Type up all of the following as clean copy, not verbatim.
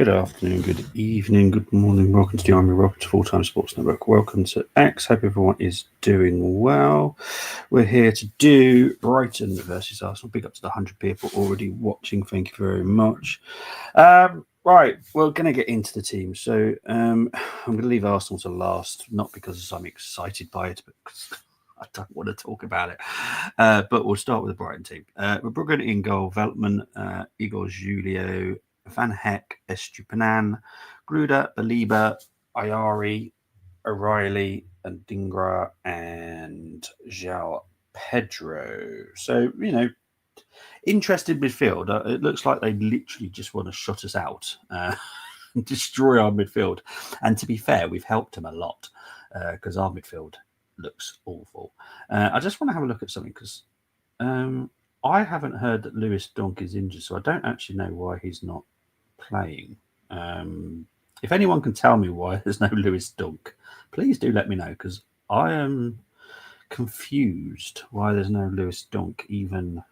Good afternoon, good evening, good morning. Welcome to the Army Rockets Full-Time Sports Network. Welcome to X. Hope everyone is doing well. We're here to do Brighton versus Arsenal. Big up to the 100 people already watching. Thank you very much. Right, we're going to get into the team. So I'm going to leave Arsenal to last, not because I'm excited by it, but because I don't want to talk about it. But we'll start with the Brighton team. Verbruggen in goal, Veltman, Igor Julio, Van Heck, Estupinan, Gruda, Baliba, Ayari, O'Reilly, and Dingra, and João Pedro. So, interesting midfield. It looks like they literally just want to shut us out, destroy our midfield. And to be fair, we've helped them a lot because our midfield looks awful. I just want to have a look at something because I haven't heard that Lewis Dunk is injured, so I don't actually know why he's not playing. If anyone can tell me why there's no Lewis Dunk, please do let me know because I am confused why there's no Lewis Dunk even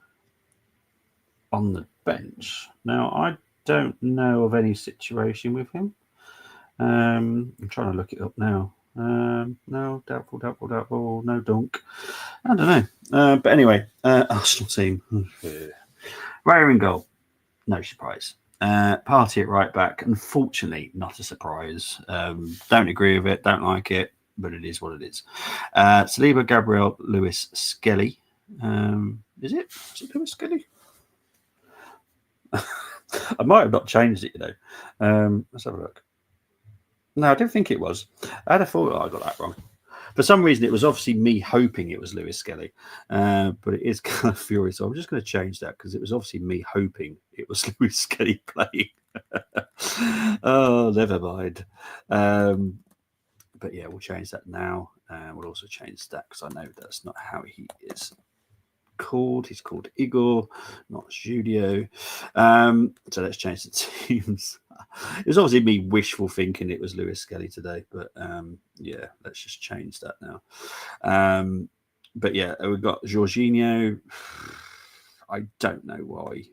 on the bench. Now, I don't know of any situation with him. I'm trying to look it up now. No, doubtful, no Dunk. I don't know. But anyway, Arsenal team. Raya in goal. No surprise. Party at right back. Unfortunately, not a surprise. Don't agree with it. Don't like it. But it is what it is. Saliba, Gabriel, Lewis, Skelly. Is it Lewis Skelly? I might have not changed it, Let's have a look. No, I don't think it was. I had a thought I got that wrong. For some reason, it was obviously me hoping it was Lewis Skelly, but it is kind of furious. So I'm just going to change that because it was obviously me hoping it was Lewis Skelly playing. Oh, never mind. But yeah, we'll change that now. We'll also change that because I know that's not how he is called. He's called Igor, not Julio. So let's change the teams. It was obviously me wishful thinking it was Lewis Skelly today, but yeah, let's just change that now. But yeah, we've got Jorginho. I don't know why.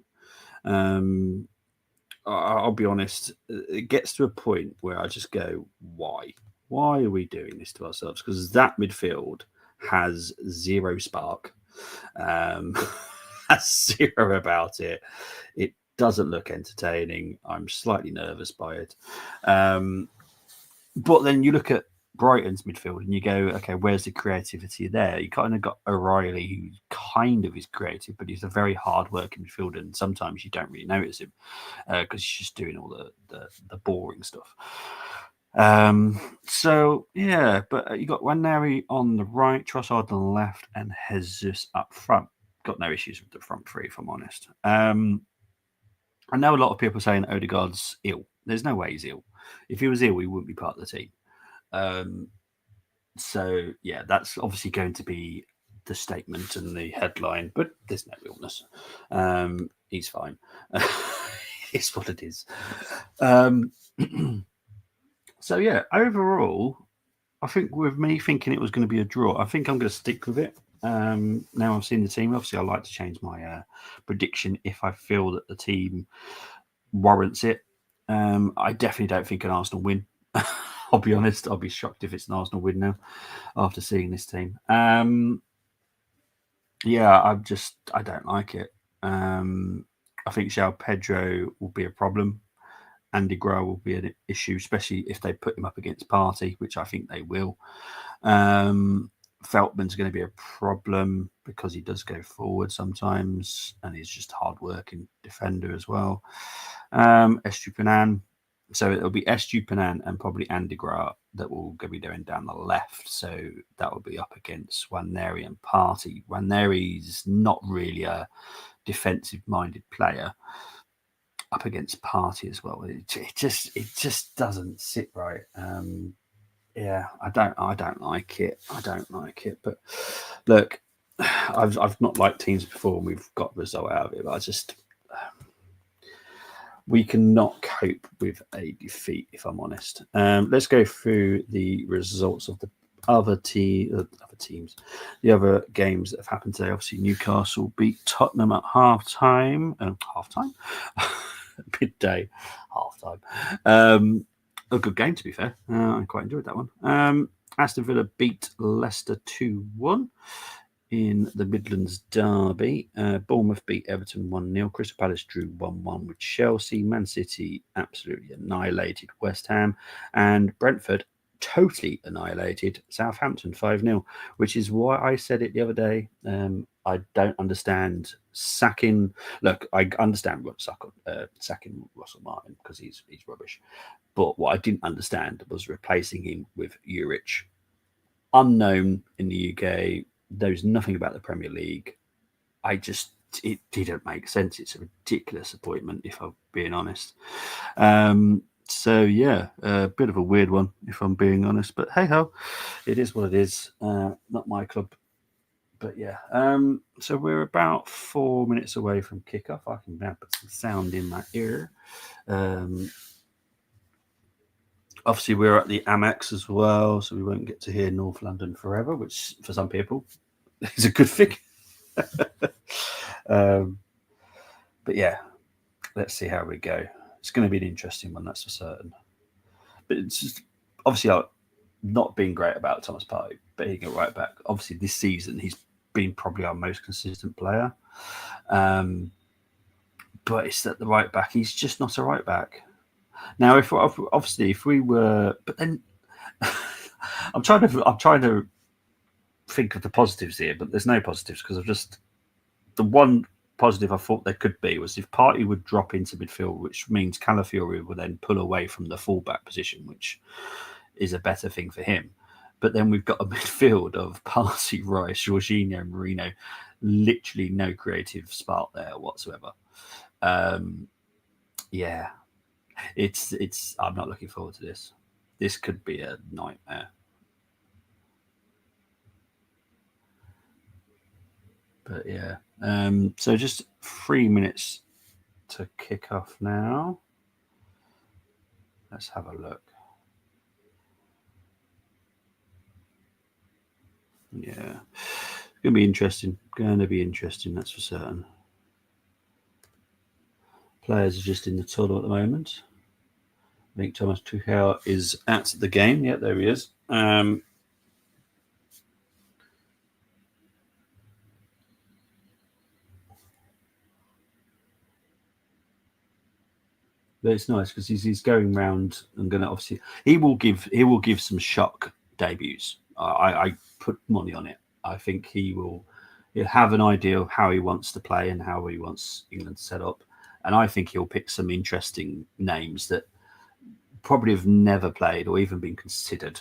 I'll be honest, it gets to a point where I just go, why? Why are we doing this to ourselves? Because that midfield has zero spark. Has zero about it. It doesn't look entertaining. I'm slightly nervous by it. But then you look at Brighton's midfield and you go, okay, where's the creativity there? You kind of got O'Reilly, who kind of is creative, but he's a very hard-working midfielder, and sometimes you don't really notice him because he's just doing all the boring stuff. So yeah, but you got Waneri on the right, Trossard on the left, and Jesus up front. Got no issues with the front three, if I'm honest. I know a lot of people saying Odegaard's ill. There's no way he's ill. If he was ill, he wouldn't be part of the team. So yeah, that's obviously going to be the statement and the headline, but there's no illness. He's fine. It's what it is. So yeah, overall, I think with me thinking it was going to be a draw, I think I'm going to stick with it. Now I've seen the team. Obviously, I like to change my prediction if I feel that the team warrants it. I definitely don't think an Arsenal win. I'll be honest. I'll be shocked if it's an Arsenal win now after seeing this team. Yeah, I don't like it. I think João Pedro will be a problem. Andy Grow will be an issue, especially if they put him up against Party, which I think they will. Veltman's going to be a problem because he does go forward sometimes, and he's just hard-working defender as well. Estupinan. So it'll be Estupinan and probably Andy Grow that will be going down the left. So that will be up against Waneri and Party. Waneri's not really a defensive-minded player. Up against Party as well. It just doesn't sit right. Yeah, I don't like it. I don't like it. But look, I've not liked teams before, and we've got a result out of it. But I just we cannot cope with a defeat, if I'm honest. Let's go through the results of the other teams, the other games that have happened today. Obviously, Newcastle beat Tottenham at half time. midday, half time. A good game, to be fair. I quite enjoyed that one. Aston Villa beat Leicester 2-1 in the Midlands derby. Bournemouth beat Everton 1-0. Crystal Palace drew 1-1 with Chelsea. Man City absolutely annihilated West Ham. And Brentford totally annihilated Southampton 5-0, which is why I said it the other day. I don't understand sacking. Look, I understand sacking Russell Martin because he's rubbish. But what I didn't understand was replacing him with Juric. Unknown in the UK, knows nothing about the Premier League. It didn't make sense. It's a ridiculous appointment, if I'm being honest. So yeah, a bit of a weird one, if I'm being honest. But hey ho, it is what it is. Not my club. But yeah, so we're about 4 minutes away from kickoff. I can now put some sound in my ear. Obviously, we're at the Amex as well, so we won't get to hear North London forever, which for some people is a good thing. But yeah, let's see how we go. It's going to be an interesting one, that's for certain. But it's just obviously not being great about Thomas Partey being a right back. Obviously, this season he's been probably our most consistent player. But it's that the right back, he's just not a right back. Now, if we were, but then I'm trying to think of the positives here, but there's no positives because the one positive I thought there could be was if Partey would drop into midfield, which means Calafiori would then pull away from the fullback position, which is a better thing for him. But then we've got a midfield of Partey, Rice, Jorginho, Marino, literally no creative spark there whatsoever. Yeah, it's. I'm not looking forward to this. This could be a nightmare. But yeah, so just 3 minutes to kick off now. Let's have a look. Yeah, it's going to be interesting. That's for certain. Players are just in the tunnel at the moment. I think Thomas Tuchel is at the game. Yeah, there he is. But it's nice because he's going round and going to obviously he will give some shock debuts. I put money on it. I think he'll have an idea of how he wants to play and how he wants England set up, and I think he'll pick some interesting names that probably have never played or even been considered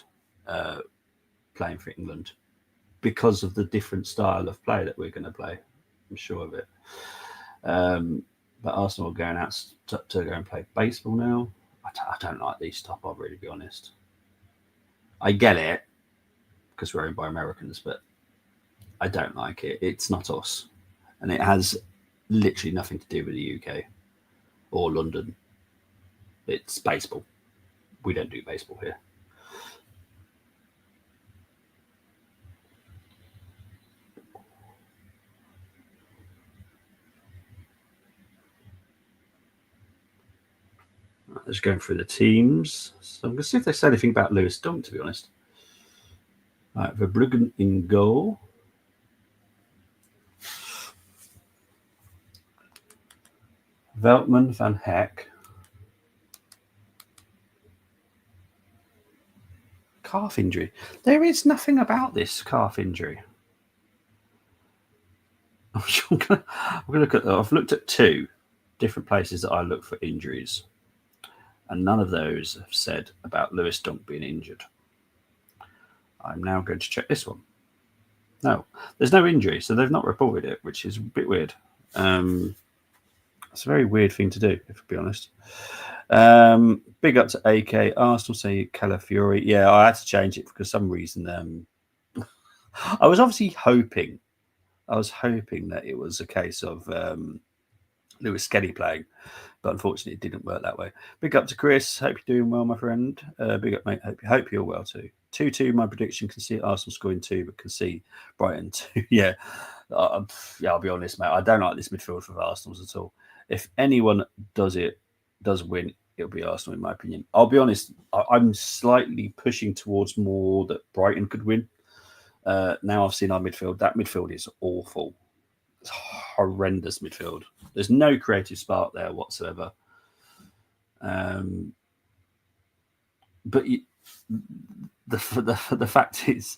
playing for England because of the different style of play that we're going to play. I'm sure of it. But Arsenal are going out to go and play baseball now. I don't like these top of, really, to be honest. I get it because we're owned by Americans, but I don't like it. It's not us. And it has literally nothing to do with the UK or London. It's baseball. We don't do baseball here. Just going through the teams. So I'm going to see if they say anything about Lewis Dunk, to be honest. Right, Verbruggen in goal. Veltman, Van Heck. Calf injury. There is nothing about this calf injury. I'm going to look at. I've looked at 2 different places that I look for injuries, and none of those have said about Lewis Dunk being injured. I'm now going to check this one. No, there's no injury, so they've not reported it, which is a bit weird. It's a very weird thing to do, if I'll be honest. Big up to AK. Arsenal say Calafiori. Yeah, I had to change it because some reason. I was obviously hoping. I was hoping that it was a case of Lewis Skelly playing, but unfortunately it didn't work that way. Big up to Chris. Hope you're doing well, my friend. Big up, mate. Hope you're well too. 2-2, my prediction. Can see Arsenal scoring 2, but can see Brighton 2. Yeah. I'll be honest, mate. I don't like this midfield for Arsenal's at all. If anyone does it does win, it'll be Arsenal, in my opinion. I'll be honest, I'm slightly pushing towards more that Brighton could win. Now I've seen our midfield. That midfield is awful. It's horrendous midfield. There's no creative spark there whatsoever. But the fact is,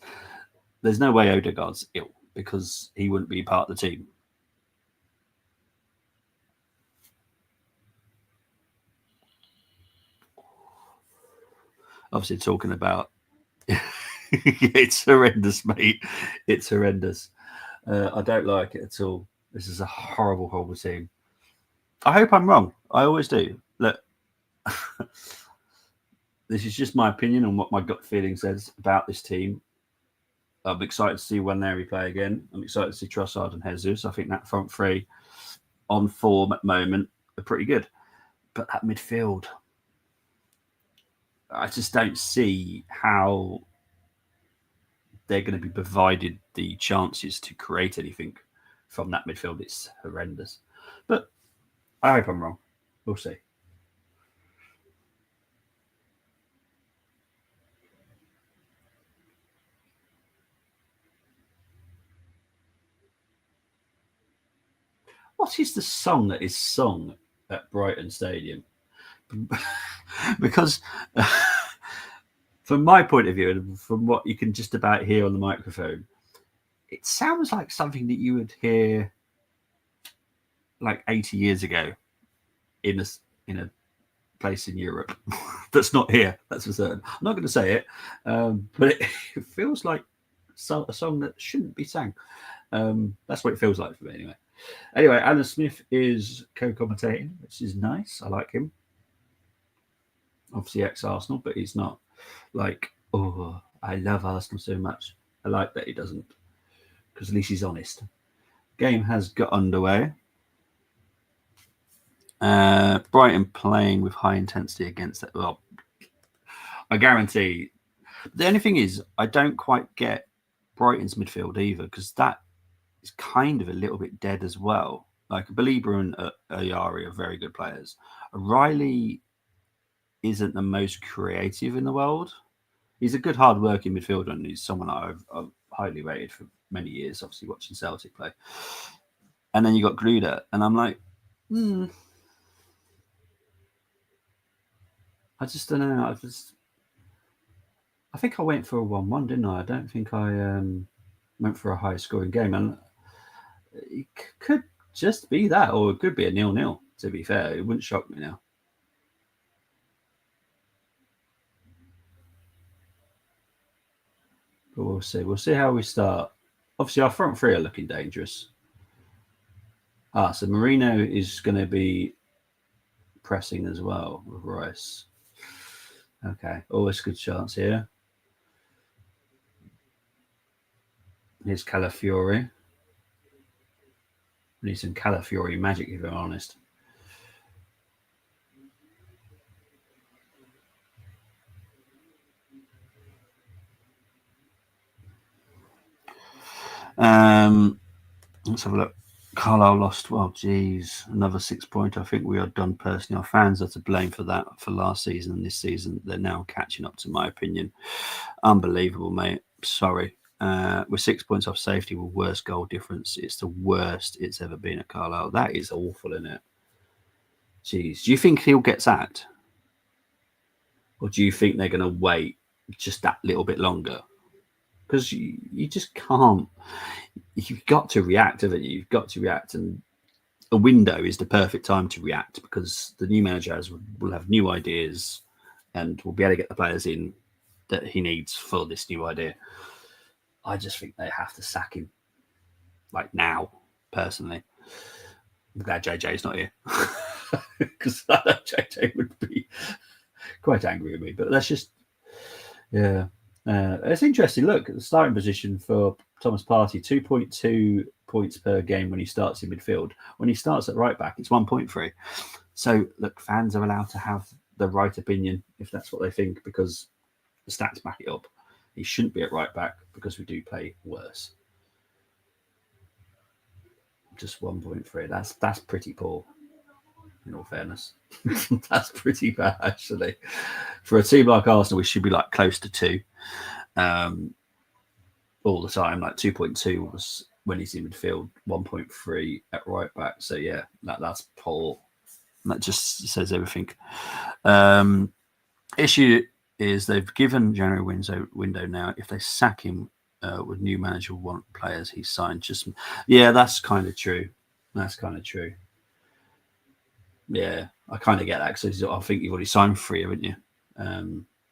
there's no way Odegaard's ill because he wouldn't be part of the team. Obviously, talking about it's horrendous, mate. It's horrendous. I don't like it at all. This is a horrible, horrible team. I hope I'm wrong. I always do. Look, this is just my opinion on what my gut feeling says about this team. I'm excited to see Waneri play again. I'm excited to see Trossard and Jesus. I think that front three on form at the moment are pretty good. But that midfield, I just don't see how they're going to be provided the chances to create anything from that midfield. It's horrendous. But I hope I'm wrong. We'll see. What is the song that is sung at Brighton Stadium? Because from my point of view, and from what you can just about hear on the microphone, it sounds like something that you would hear like 80 years ago in a place in Europe that's not here. That's for certain. I'm not going to say it, but it feels like a song that shouldn't be sang. That's what it feels like for me, anyway. Anyway, Alan Smith is co-commentating, which is nice. I like him. Obviously, ex-Arsenal, but he's not like, oh, I love Arsenal so much. I like that he doesn't, because at least he's honest. Game has got underway. Brighton playing with high intensity against it. Well, I guarantee. The only thing is, I don't quite get Brighton's midfield either, because that is kind of a little bit dead as well. Like Belieber and Ayari are very good players. Riley isn't the most creative in the world. He's a good, hard-working midfielder, and he's someone I've highly rated for many years. Obviously, watching Celtic play, and then you got Gruder, and I'm like, I just don't know. I think I went for a 1-1, didn't I? I don't think I went for a high-scoring game, and it could just be that, or it could be a 0-0. To be fair, it wouldn't shock me now. But we'll see. We'll see how we start. Obviously, our front three are looking dangerous. So Marino is going to be pressing as well with Rice. Okay, always good chance here. Here's Calafiori. Need some Calafiori magic, if I'm honest. Let's have a look. Carlisle lost. Well, geez, another 6 point. I think we are done personally. Our fans are to blame for that for last season and this season. They're now catching up, to my opinion. Unbelievable, mate. Sorry. We're 6 points off safety with worst goal difference. It's the worst it's ever been at Carlisle. That is awful, isn't it? Jeez. Do you think he'll get sacked? Or do you think they're going to wait just that little bit longer? Because you just can't. You've got to react, haven't you? You've got to react, and a window is the perfect time to react because the new manager will have new ideas and will be able to get the players in that he needs for this new idea. I just think they have to sack him, like now, personally. I'm glad JJ's not here because I know JJ would be quite angry with me. But that's just, yeah. It's interesting. Look at the starting position for Thomas Partey, 2.2 points per game when he starts in midfield. When he starts at right back, it's 1.3. So, look, fans are allowed to have the right opinion if that's what they think because the stats back it up. He shouldn't be at right back because we do play worse. Just 1.3. That's pretty poor. In all fairness, that's pretty bad actually. For a team like Arsenal, we should be like close to 2 all the time. Like 2.2 was when he's in midfield, 1.3 at right back. So yeah, that's poor. That just says everything. Issue is they've given January window now. If they sack him with new manager want players he's signed, just that's kind of true. That's kind of true. Yeah, I kind of get that because I think you've already signed 3, haven't you?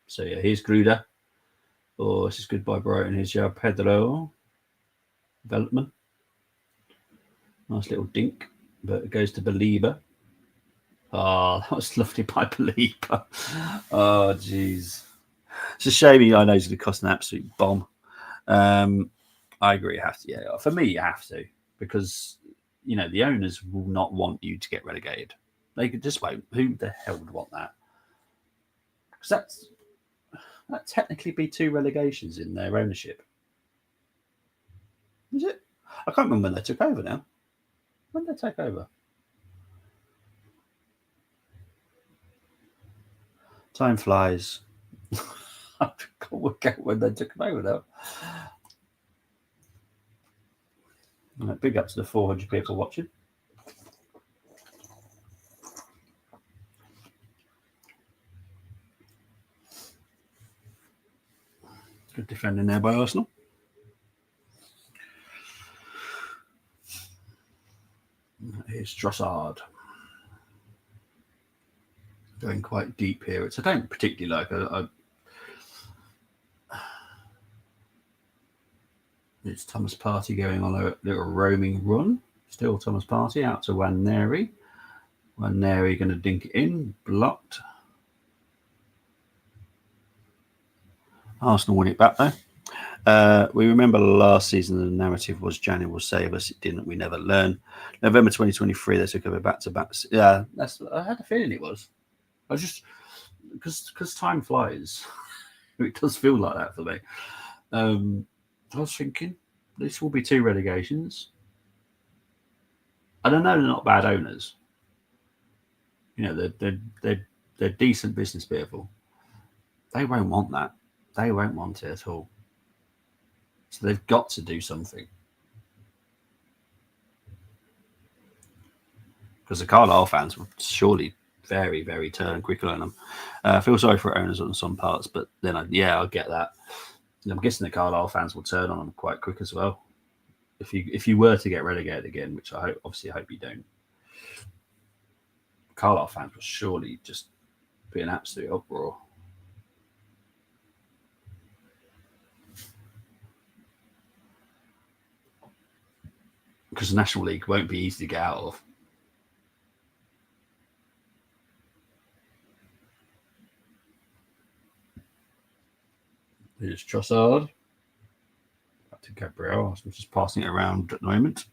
So yeah, here's Gruder. Oh, this is goodbye Brighton. Here's your Pedro Veltman. Nice little dink, but it goes to Belieber. Oh, that was lovely by Belieber. Oh, jeez. It's a shame. I know he's going to cost an absolute bomb. I agree. You have to. Yeah, for me, you have to because the owners will not want you to get relegated. They could just won't. Who the hell would want that? Because that technically be 2 relegations in their ownership. Is it? I can't remember when they took over now. When did they take over? Time flies. I can't work out when they took over now. Right, big up to the 400 people watching. Good defending there by Arsenal. Here's Trossard. Going quite deep here, which I don't particularly like. It's Thomas Partey going on a little roaming run. Still Thomas Partey out to Waneri. Waneri going to dink it in. Blocked. Arsenal win it back though. We remember last season the narrative was January will save us. It didn't. We never learn. November 2023 they took over back-to-backs. Yeah, I had a feeling it was. I just because time flies. It does feel like that for me. I was thinking this will be 2 relegations. And I know they're not bad owners. They're decent business people. They won't want that. They won't want it at all. So they've got to do something. Because the Carlisle fans will surely very, very turn quickly on them. I feel sorry for owners on some parts, but then I get that. I'm guessing the Carlisle fans will turn on them quite quick as well. If you were to get relegated again, which I hope you don't, Carlisle fans will surely just be an absolute uproar. Because the National League won't be easy to get out of. Here's Trossard. Back to Gabriel. I'm just passing it around at the moment.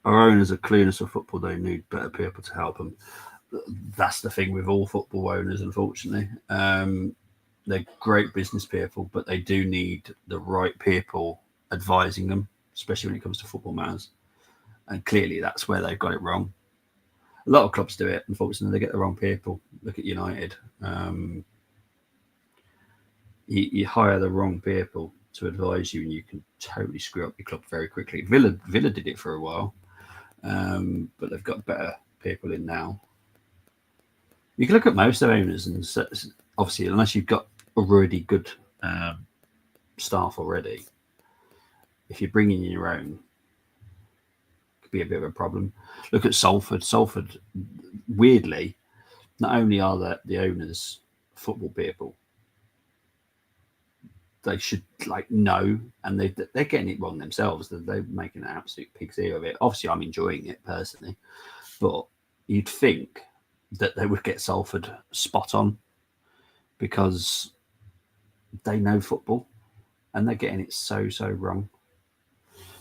Our owners are clueless of football. They need better people to help them. That's the thing with all football owners, unfortunately. They're great business people, but they do need the right people advising them, especially when it comes to football matters. And clearly that's where they've got it wrong. A lot of clubs do it. Unfortunately, they get the wrong people. Look at United. You hire the wrong people to advise you, and you can totally screw up your club very quickly. Villa did it for a while, but they've got better people in now. You can look at most of owners, and obviously, unless you've got already good staff already, if you're bringing in your own, it could be a bit of a problem. Look at Salford. Salford, weirdly, not only are the owners football people, they should know, and they're getting it wrong themselves. They're making an absolute pig's ear of it. Obviously, I'm enjoying it personally, but you'd think that they would get Salford spot on because they know football and they're getting it so wrong.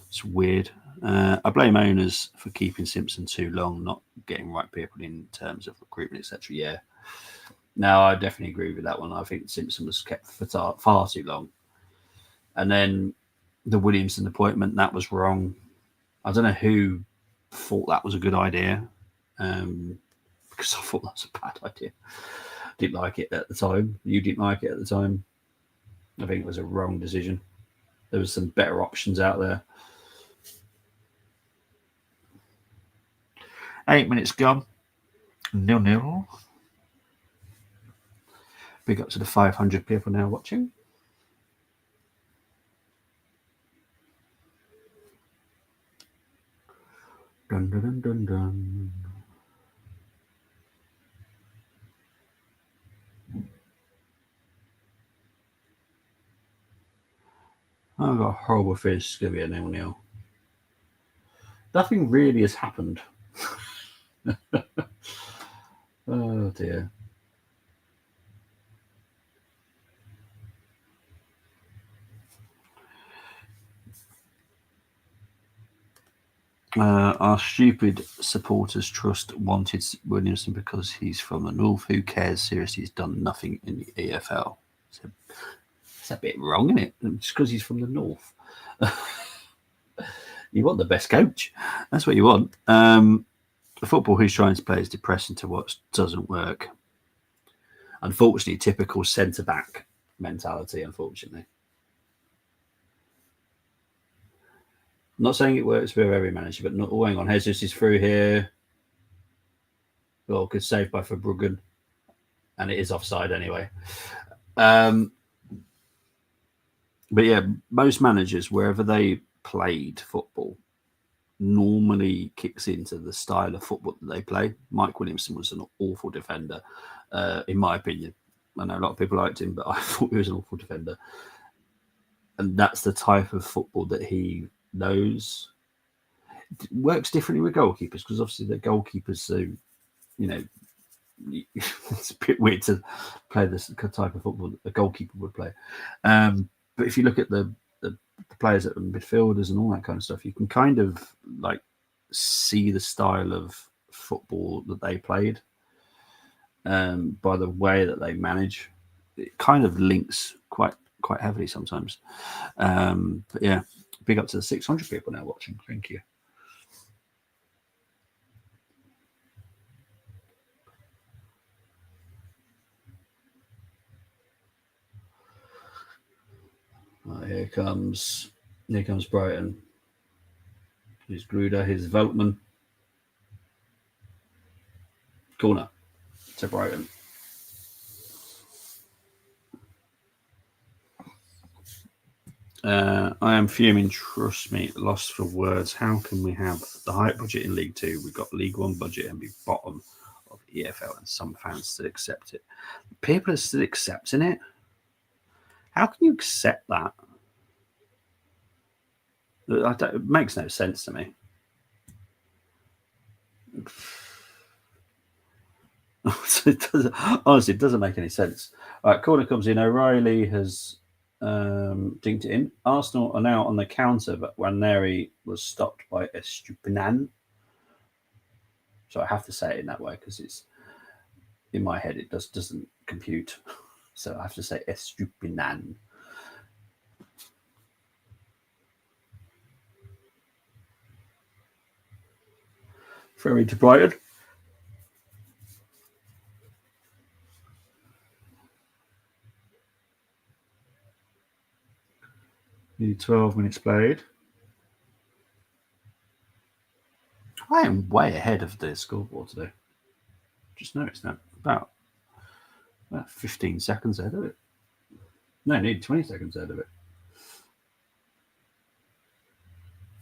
It's weird. I blame owners for keeping Simpson too long, not getting right people in terms of recruitment, etc. Yeah. No, I definitely agree with that one. I think Simpson was kept for far too long. And then the Williamson appointment, that was wrong. I don't know who thought that was a good idea. because I thought that's a bad idea. Didn't like it at the time. You didn't like it at the time. I think it was a wrong decision. There was some better options out there. 8 minutes gone. 0-0. Big up to the 500 people now watching. Dun, dun, dun, dun, dun. I've got a horrible feeling it's going to be a 0-0. Nothing really has happened. Oh dear. Our stupid supporters trust wanted Williamson because he's from the north. Who cares? Seriously, he's done nothing in the EFL. It's a bit wrong, isn't it? Just because he's from the north. You want the best coach. That's what you want. The football he's trying to play is depressing to watch. Doesn't work. Unfortunately, typical centre-back mentality, unfortunately. I'm not saying it works for every manager, but not. Oh, hang on. Jesus is through here. Well, good save by Verbruggen. And it is offside anyway. But yeah, most managers, wherever they played football, normally kicks into the style of football that they play. Mike Williamson was an awful defender, in my opinion. I know a lot of people liked him, but I thought he was an awful defender. And that's the type of football that he knows. It works differently with goalkeepers because obviously the goalkeepers, it's a bit weird to play this type of football that a goalkeeper would play. But if you look at the players that are midfielders and all that kind of stuff, you can kind of like see the style of football that they played by the way that they manage. It kind of links quite heavily sometimes. But yeah, big up to the 600 people now watching. Thank you. Right, here comes Brighton. Here's Gruder. Here's Veltman. Corner to Brighton. I am fuming. Trust me, lost for words. How can we have the height budget in League Two? We've got League One budget and be bottom of EFL, and some fans still accept it. People are still accepting it. How can you accept that? It makes no sense to me. Honestly, it doesn't make any sense. All right, corner comes in. O'Reilly has dinked it in. Arsenal are now on the counter, but Waneri was stopped by Estupinan. So I have to say it in that way because it's in my head. It doesn't compute. So I have to say Estupinan. Throw into Brighton. Nearly 12 minutes played. I am way ahead of the scoreboard today. Just noticed that. About 15 seconds ahead of it. No, I need 20 seconds ahead of it.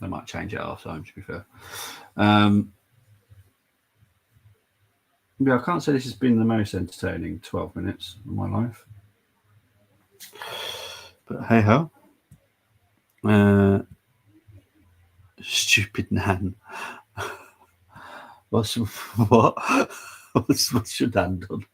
They might change it half time, to be fair. Yeah, I can't say this has been the most entertaining 12 minutes of my life. But hey ho. Stupid Nan. What's your Dan done?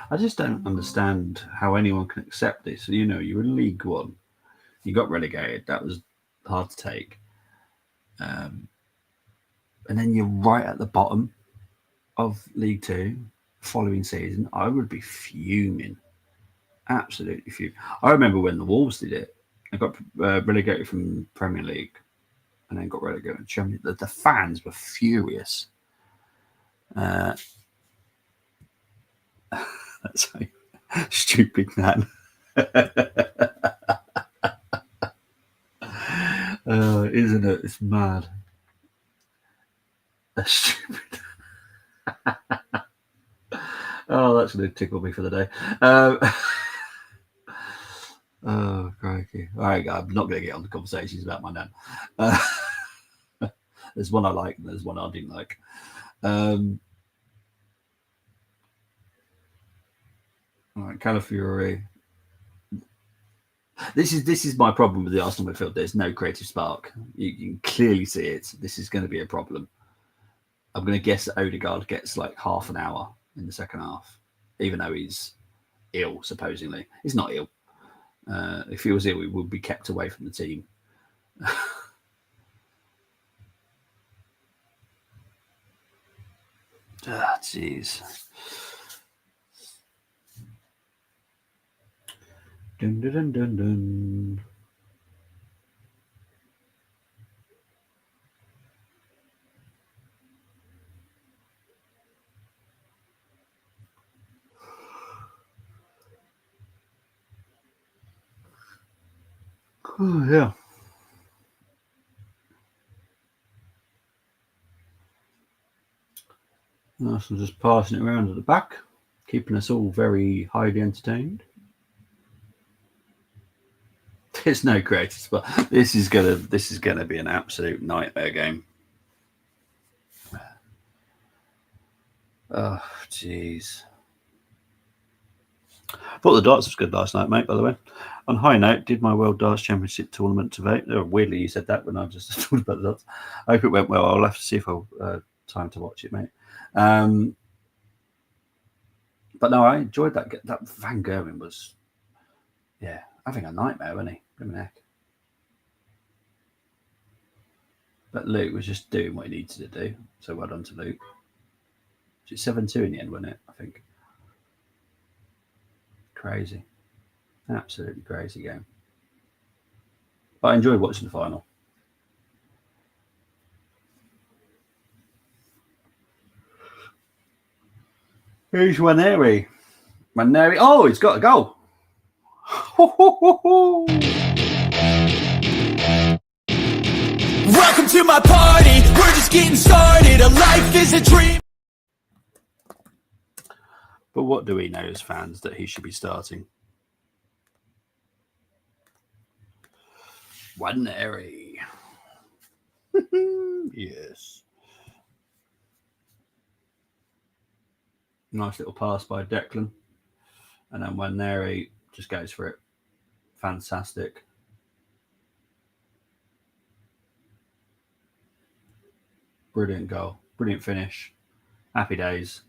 I just don't understand how anyone can accept this. You know, you're in League One, you got relegated. That was hard to take. And then you're right at the bottom of League Two following season. I would be fuming. Absolutely few. I remember when the Wolves did it. They got relegated from Premier League and then got relegated to Champions League. The fans were furious. That's a stupid man. Isn't it? It's mad. That's stupid. Oh, that's going to tickle me for the day. Oh, crikey. All right, I'm not going to get on the conversations about my nan. There's one I like and there's one I didn't like. All right, Calafiori. This is my problem with the Arsenal midfield. There's no creative spark. You can clearly see it. This is going to be a problem. I'm going to guess that Odegaard gets like half an hour in the second half, even though he's ill, supposedly. He's not ill. If he was ill, he would be kept away from the team. Jeez. Dun, dun, dun, dun, dun. Oh, yeah. Arsenal just passing it around at the back, keeping us all very highly entertained. There's no creative spot. This is gonna be an absolute nightmare game. Oh, jeez. Thought the darts was good last night, mate. By the way, on high note, did my World Darts Championship tournament today. Oh, weirdly, you said that when I just talked about the darts. I hope it went well. I'll have to see if I'll time to watch it, mate. But no, I enjoyed that. That Van Gerwen was, yeah, having a nightmare, wasn't he? Heck. But Luke was just doing what he needed to do. So well done to Luke. It's 7-2 in the end, wasn't it? I think. Crazy. Absolutely crazy game. But I enjoyed watching the final. Who's Waneri? Waneri. Oh, he's got a goal. Welcome to my party. We're just getting started. A life is a dream. But what do we know as fans that he should be starting? Waneri. Yes. Nice little pass by Declan. And then Waneri just goes for it. Fantastic. Brilliant goal. Brilliant finish. Happy days.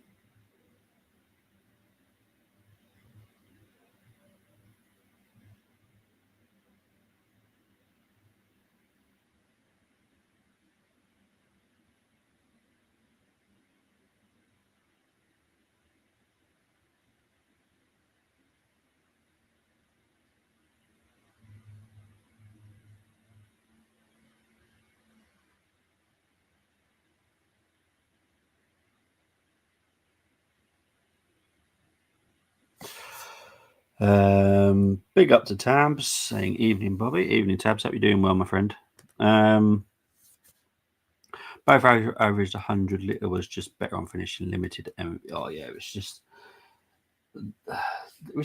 Big up to Tabs saying evening, Bobby. Evening, Tabs. Hope you're doing well, my friend. Both averaged 100. Little was just better on finishing. Limited. Oh yeah, it was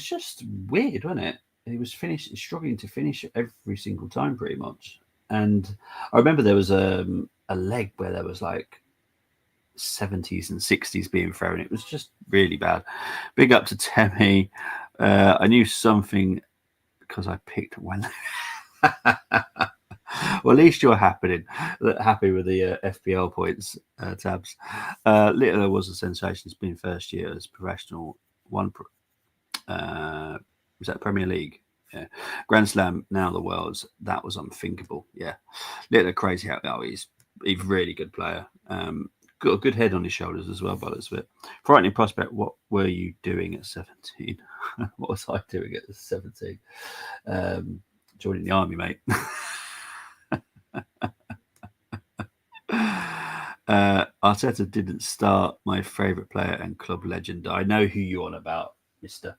just weird, wasn't it? He was struggling to finish every single time, pretty much. And I remember there was a leg where there was like 70s and 60s being thrown. It was just really bad. Big up to Temi. I knew something because I picked one. Well, at least you're happy with the FPL points, Tabs. Little was a sensation. It's been first year as professional. Was that Premier League? Yeah. Grand Slam, now the Worlds. That was unthinkable. Yeah. Little crazy how he's a really good player. got a good head on his shoulders as well, by the looks of it. Frightening prospect. What were you doing at 17? What was I doing at 17? Joining the army, mate. Arteta didn't start. My favourite player and club legend. I know who you're on about, Mister.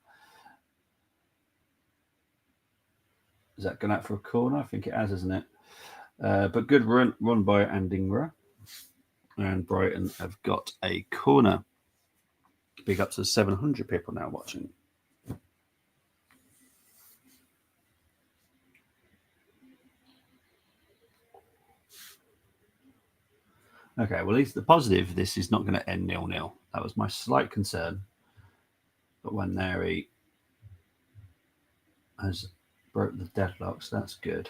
Is that gone out for a corner? I think it has, isn't it? But good run by Andingra. And Brighton have got a corner. Big up to 700 people now watching. Okay, well, at least the positive, this is not going to end 0-0. That was my slight concern. But when Neri has broke the deadlocks, that's good.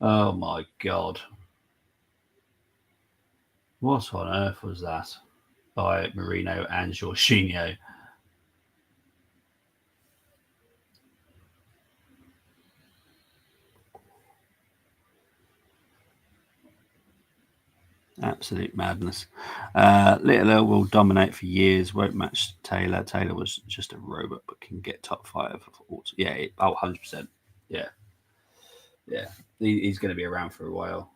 Oh my God. What on earth was that? By Marino and Jorginho. Absolute madness. Little will dominate for years, won't match Taylor. Taylor was just a robot, but can get top 5. Yeah, 100%. Yeah. Yeah. He's going to be around for a while.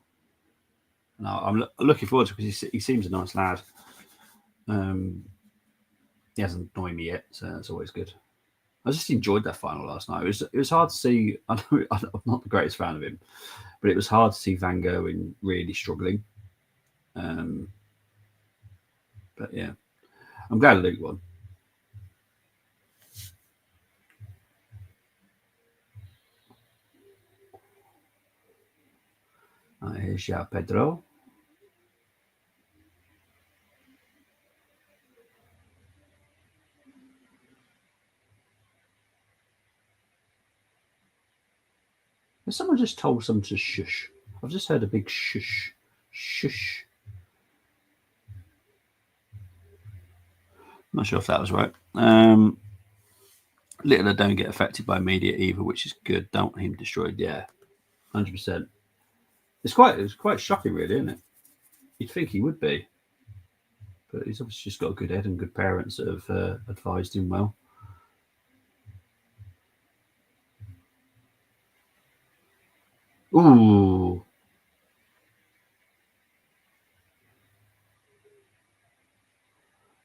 And I'm looking forward to it because he seems a nice lad. He hasn't annoyed me yet, so that's always good. I just enjoyed that final last night. It was hard to see. I'm not the greatest fan of him, but it was hard to see Van Gogh really struggling. But yeah, I'm glad Luke won. Here's João Pedro. Has someone just told someone to shush? I've just heard a big shush. Shush. I'm not sure if that was right. Littler don't get affected by media either, which is good. Don't want him destroyed. Yeah, 100%. It's quite shocking, really, isn't it? You'd think he would be, but he's obviously just got a good head and good parents that have advised him well. Ooh.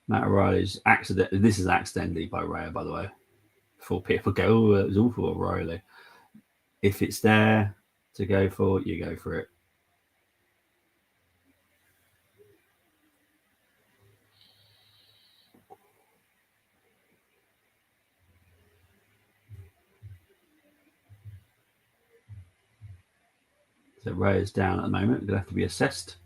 Matt O'Reilly's accident. This is accidentally by Raya, by the way. Before people go, oh, it was awful, O'Reilly. If it's there to go for, you go for it. So Raya's down at the moment. Going to have to be assessed.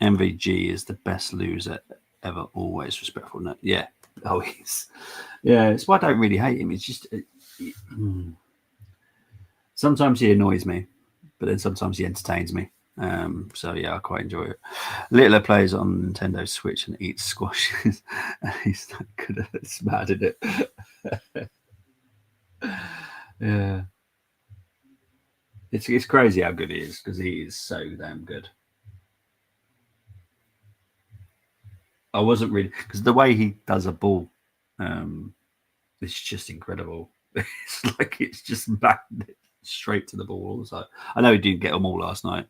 MVG is the best loser ever. Always respectful. No, yeah. Oh, yeah. It's why I don't really hate him. It's just sometimes he annoys me, but then sometimes he entertains me. So yeah, I quite enjoy it. Littler plays on Nintendo Switch and eats squashes. He's not good at it. It's mad, isn't it? Yeah. It's crazy how good he is because he is so damn good. I wasn't really because the way he does a ball, it's just incredible. It's like it's just back straight to the ball. So I know he didn't get them all last night.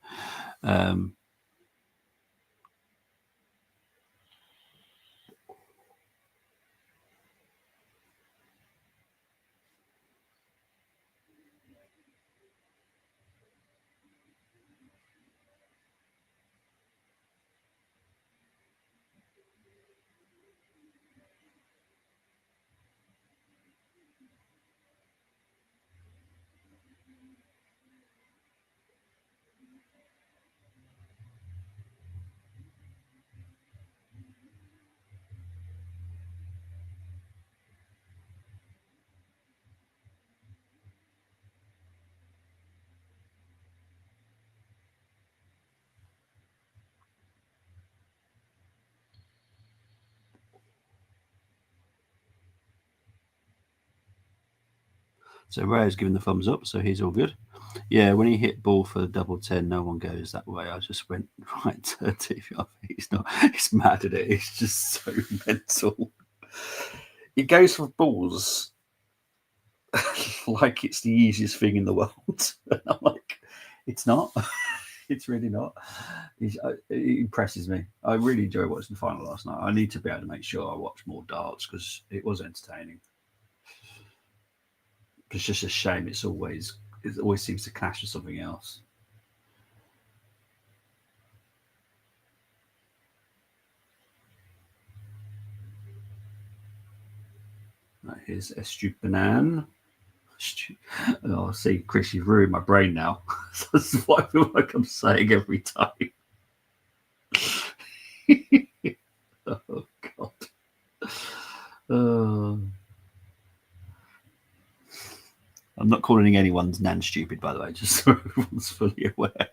So Ray's given the thumbs up, so he's all good. Yeah, when he hit ball for double 10, no one goes that way. I just went right to TV. He's not. He's mad at it. It's just so mental. He goes for balls like it's the easiest thing in the world. And I'm like, it's not. It's really not. It impresses me. I really enjoyed watching the final last night. I need to be able to make sure I watch more darts because it was entertaining. It's just a shame. It always seems to clash with something else. Right, here's Estupinan. Oh, see, Chris, you've ruined my brain now. That's what I feel like I'm saying every time. Oh, God. I'm not calling anyone's nan stupid, by the way, just so everyone's fully aware.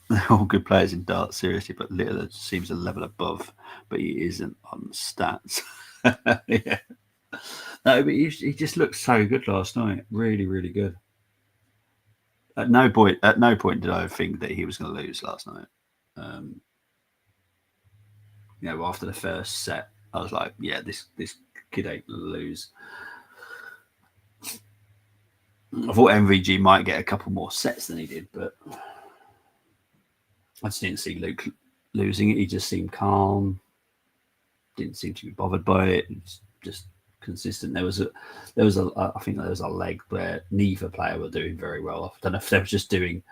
They're all good players in darts, seriously, but Littler seems a level above, but he isn't on stats. Yeah. No, but he just looked so good last night. Really, really good. At no point did I think that he was going to lose last night. After the first set, I was like, yeah, this kid ain't going to lose. I thought MVG might get a couple more sets than he did, but I just didn't see Luke losing it. He just seemed calm. Didn't seem to be bothered by it. It's just consistent. There was a I think there was a leg where neither player were doing very well. I don't know if they were just doing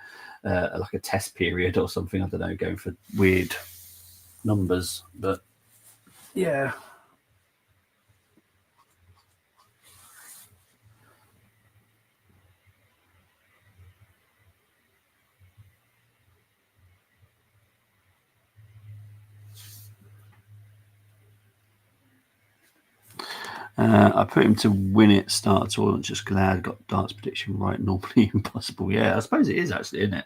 like a test period or something. I don't know, going for weird numbers, but yeah. I put him to win it, start tournament, just glad got darts prediction right. Normally impossible. Yeah, I suppose it is actually, isn't it?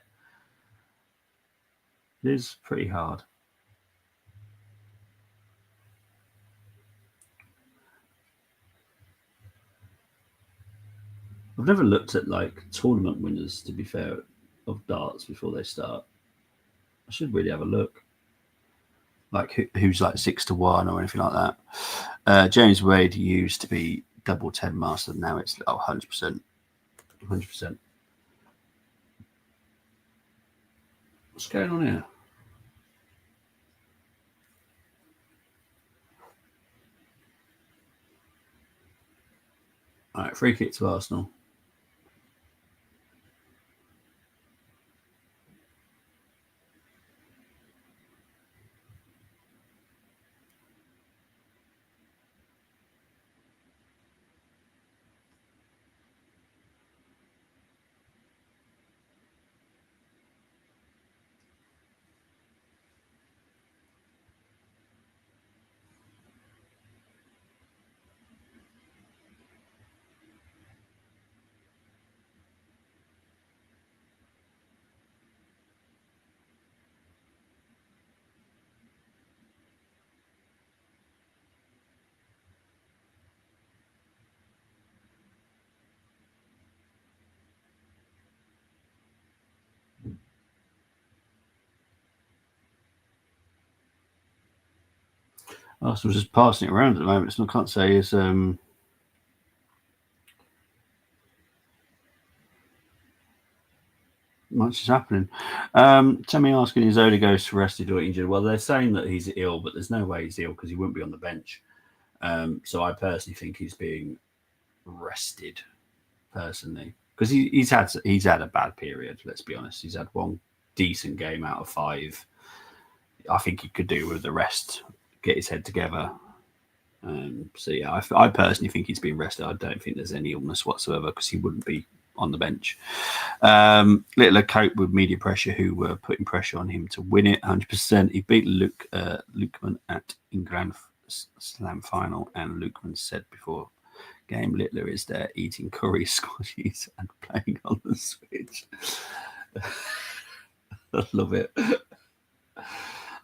It is pretty hard. I've never looked at like tournament winners, to be fair, of darts before they start. I should really have a look. Like who's like 6-1 or anything like that. James Wade used to be double 10 master. Now it's 100%. 100%. What's going on here? All right, free kick to Arsenal. Arsenal's just passing it around at the moment, so I can't say is much is happening. Tammy asking is Odegaard rested or injured? Well, they're saying that he's ill, but there's no way he's ill because he wouldn't be on the bench. So I personally think he's being rested, personally, because he's had a bad period. Let's be honest. He's had one decent game out of 5. I think he could do with the rest, get his head together. So yeah, I personally think he's been rested. I don't think there's any illness whatsoever because he wouldn't be on the bench. Littler coped with media pressure, who were putting pressure on him to win it 100%. He beat Lukeman at Grand Slam final, and Lukeman said before game, Littler is there eating curry squashes and playing on the Switch. I love it.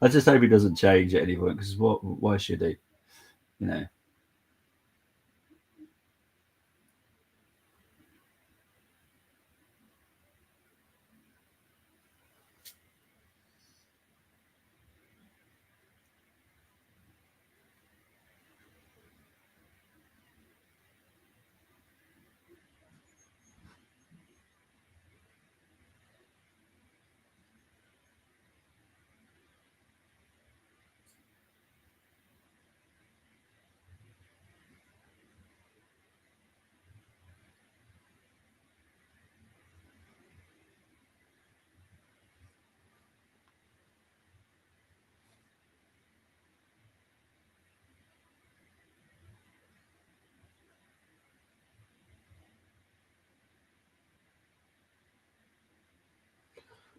I just hope he doesn't change at any point because why should he? You know,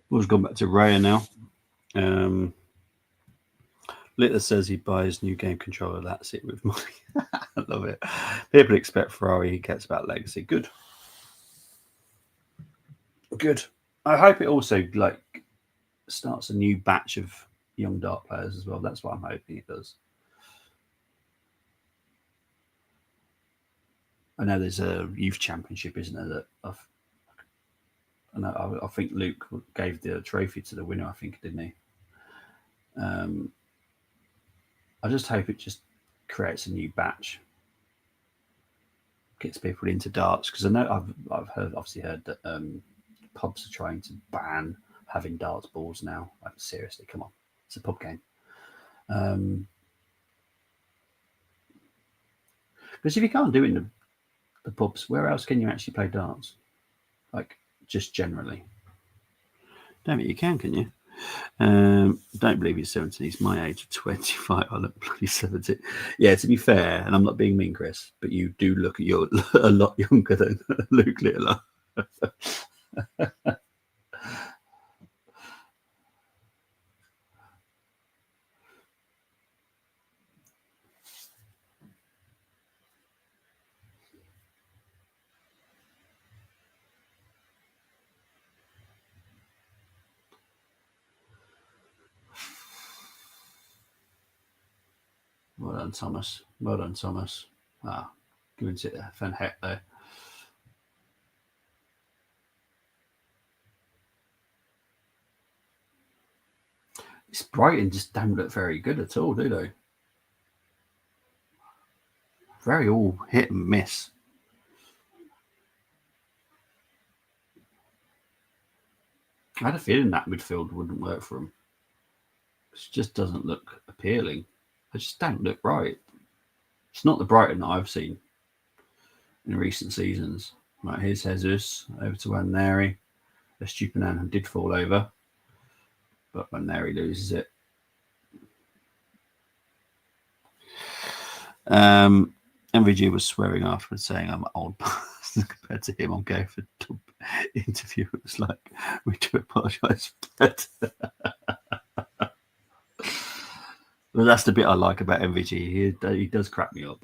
We've gone back to Raya now. Litter says he buys new game controller. That's it with money. I love it. People expect Ferrari. He gets about legacy. Good. Good. I hope it also starts a new batch of young dart players as well. That's what I'm hoping it does. I know there's a youth championship, isn't there? I think Luke gave the trophy to the winner. I think, didn't he? I just hope it just creates a new batch, gets people into darts, because I know I've obviously heard that pubs are trying to ban having darts balls now. Like, seriously, come on, it's a pub game. Because if you can't do it in the pubs, where else can you actually play darts? Like, just generally. Damn it, you can you? Don't believe he's 17. He's my age of 25. I look bloody 70. Yeah, to be fair, and I'm not being mean, Chris, but you do look at you're a lot younger than Luke Littler. Well done, Thomas. Well done, Thomas. Giving it a fan heck there. This Brighton just don't look very good at all, do they? Very all hit and miss. I had a feeling that midfield wouldn't work for them. It just doesn't look appealing. They just don't look right. It's not the Brighton that I've seen in recent seasons. Right, here's Jesus over to Waneri. Estupinan did fall over, but Waneri loses it. MVG was swearing afterwards, saying I'm an old person compared to him on Go for interview. It was like, we do apologise for that. Well, that's the bit I like about MVG. He does crack me up.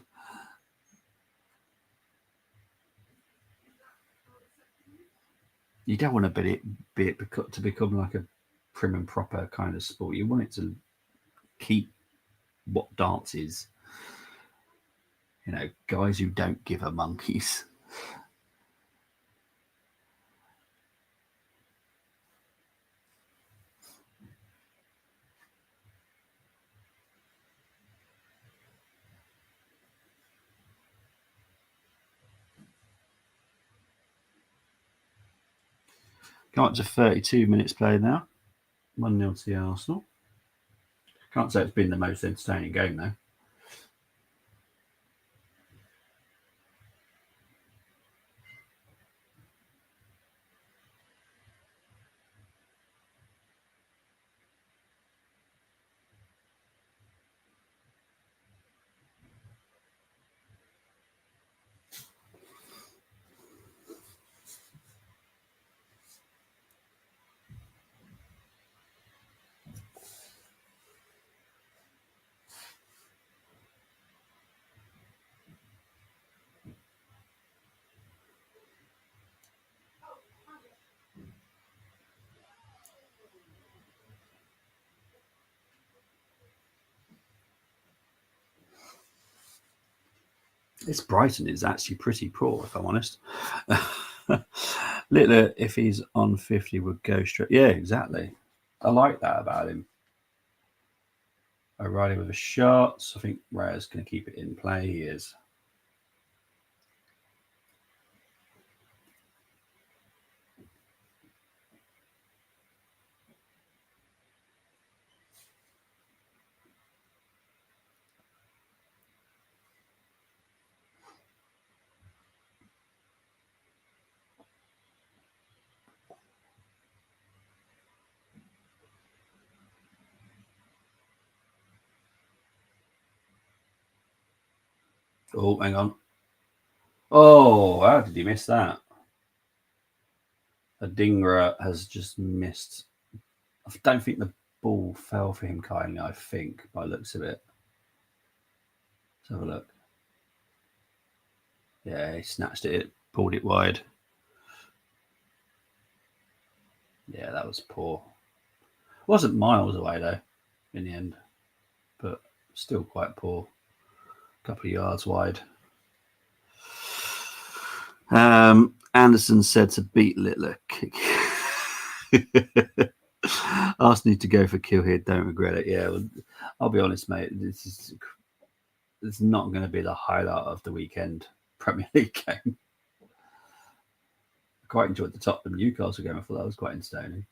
You don't want to be it to become like a prim and proper kind of sport. You want it to keep what dance is. You know, guys who don't give a monkeys. Come up to 32 minutes played now. 1-0 to Arsenal. Can't say it's been the most entertaining game, though. This Brighton is actually pretty poor, if I'm honest. Littler, if he's on 50, would go straight. Yeah, exactly. I like that about him. O'Reilly with a shot. I think Raya's going to keep it in play. He is. Oh, hang on. Oh, how did he miss that? Adingra has just missed don't think the ball fell for him kindly, I think, by the looks of it. Let's have a look. Yeah, he snatched it, pulled it wide. Yeah, that was poor. Wasn't miles away, though, in the end, but still quite poor. A couple of yards wide. Anderson said to beat Littler. Arsenal need to go for kill here. Don't regret it. Yeah, well, I'll be honest, mate. It's not going to be the highlight of the weekend Premier League game. I quite enjoyed the Tottenham Newcastle game. I thought that was quite entertaining.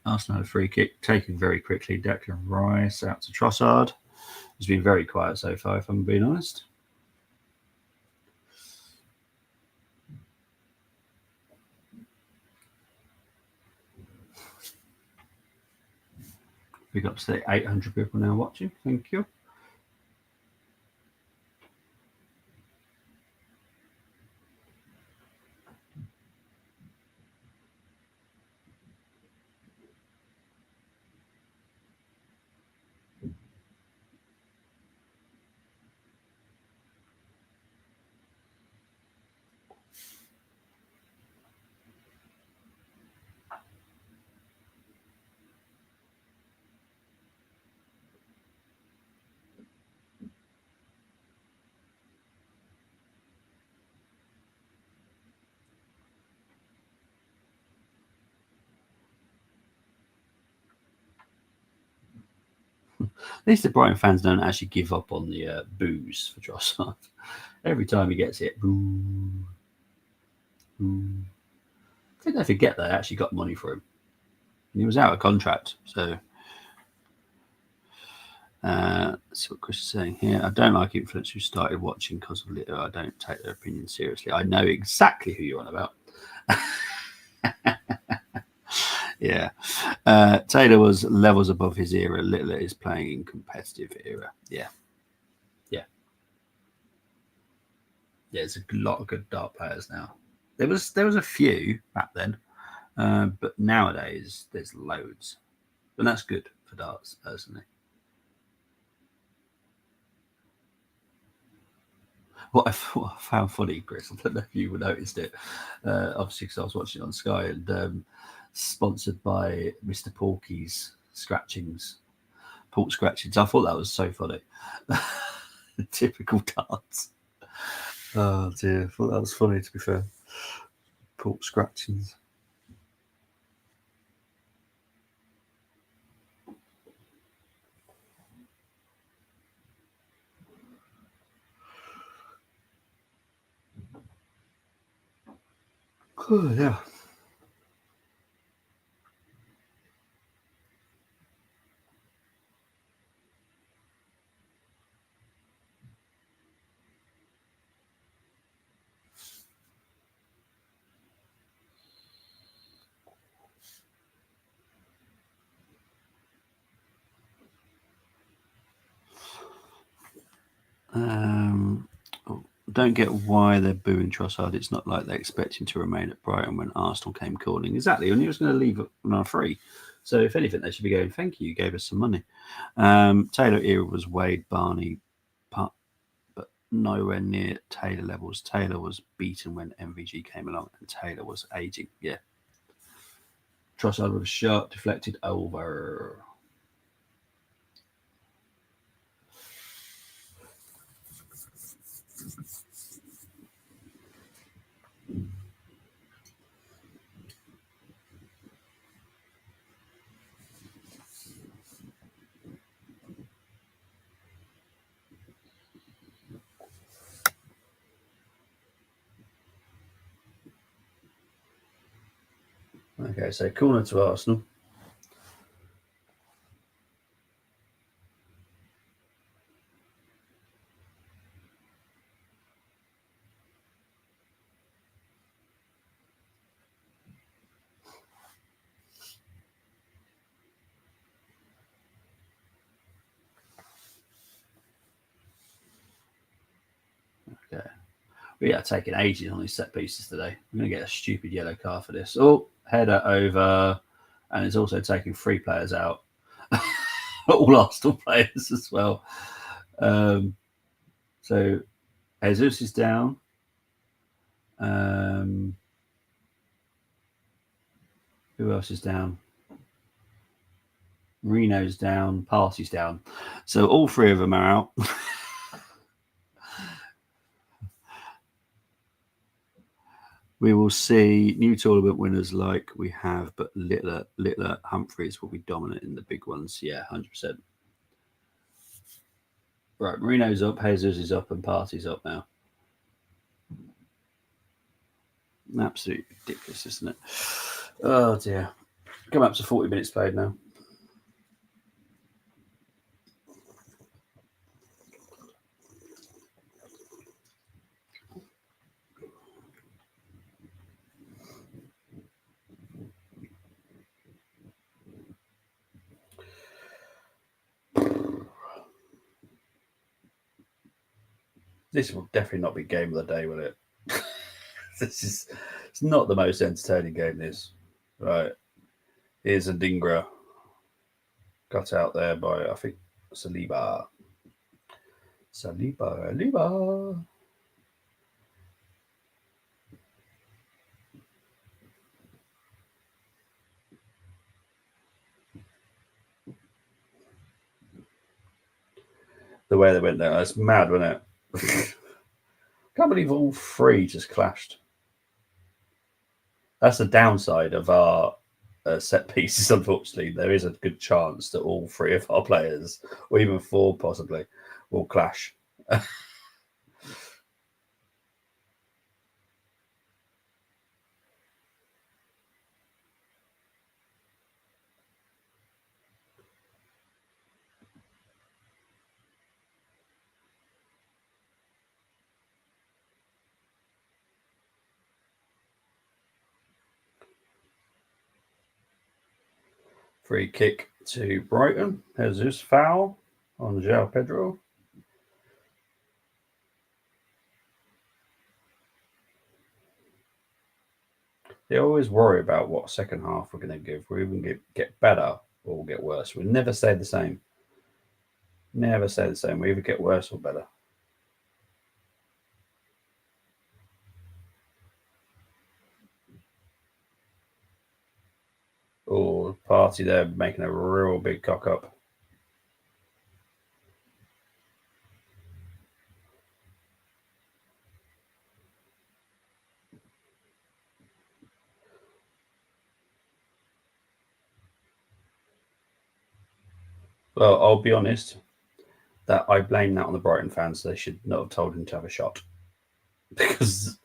Arsenal had a free kick taken very quickly. Declan Rice out to Trossard. He's been very quiet so far, if I'm being honest. We've got to say 800 people now watching. Thank you. At least the Brighton fans don't actually give up on the boos for Trossard. Every time he gets it, boo, boo. I think they forget they actually got money for him. And he was out of contract, so. Let's see what Chris is saying here. I don't like influencers who started watching because of Litter. I don't take their opinion seriously. I know exactly who you're on about. Yeah. Taylor was levels above his era. Littler is playing in competitive era. Yeah. Yeah. Yeah, there's a lot of good dart players now. There was a few back then, but nowadays there's loads. And that's good for darts, personally. What I found funny, Chris, I don't know if you noticed it, obviously because I was watching it on Sky, and sponsored by Mr. Porky's Scratchings, Port Scratchings. I thought that was so funny. Typical darts. Oh dear, I thought that was funny, to be fair. Port Scratchings. Oh, yeah. Don't get why they're booing Trossard. It's not like they expect him to remain at Brighton when Arsenal came calling. Exactly, and he was going to leave on our free. So if anything, they should be going, thank you gave us some money. Taylor era was Wade, Barney, but nowhere near Taylor levels. Taylor was beaten when MVG came along, and Taylor was aging. Yeah. Trossard with a shot deflected over. Okay, so corner to Arsenal. But yeah, taking ages on these set pieces today. I'm going to get a stupid yellow card for this. Oh, header over. And it's also taking 3 players out. All Arsenal players as well. So Jesus is down. Who else is down? Marino's down. Party's down. So all 3 of them are out. We will see new tournament winners like we have, but Littler Humphreys will be dominant in the big ones. Yeah, 100%. Right, Marino's up, Jesus is up, and Party's up now. Absolutely ridiculous, isn't it? Oh dear. Come up to 40 minutes played now. This will definitely not be game of the day, will it? It's not the most entertaining game. This, right? Here's a Dingra cut out there by I think Saliba. The way they went there, that's mad, wasn't it? Can't believe all 3 just clashed. That's the downside of our set pieces. Unfortunately, there is a good chance that all 3 of our players, or even 4 possibly, will clash. Free kick to Brighton. Jesus foul on João Pedro. They always worry about what second half we're going to give. We even get better or we'll get worse. We never stay the same. Never stay the same. We either get worse or better. Or Party there making a real big cock up. Well, I'll be honest, that I blame that on the Brighton fans. They should not have told him to have a shot. Because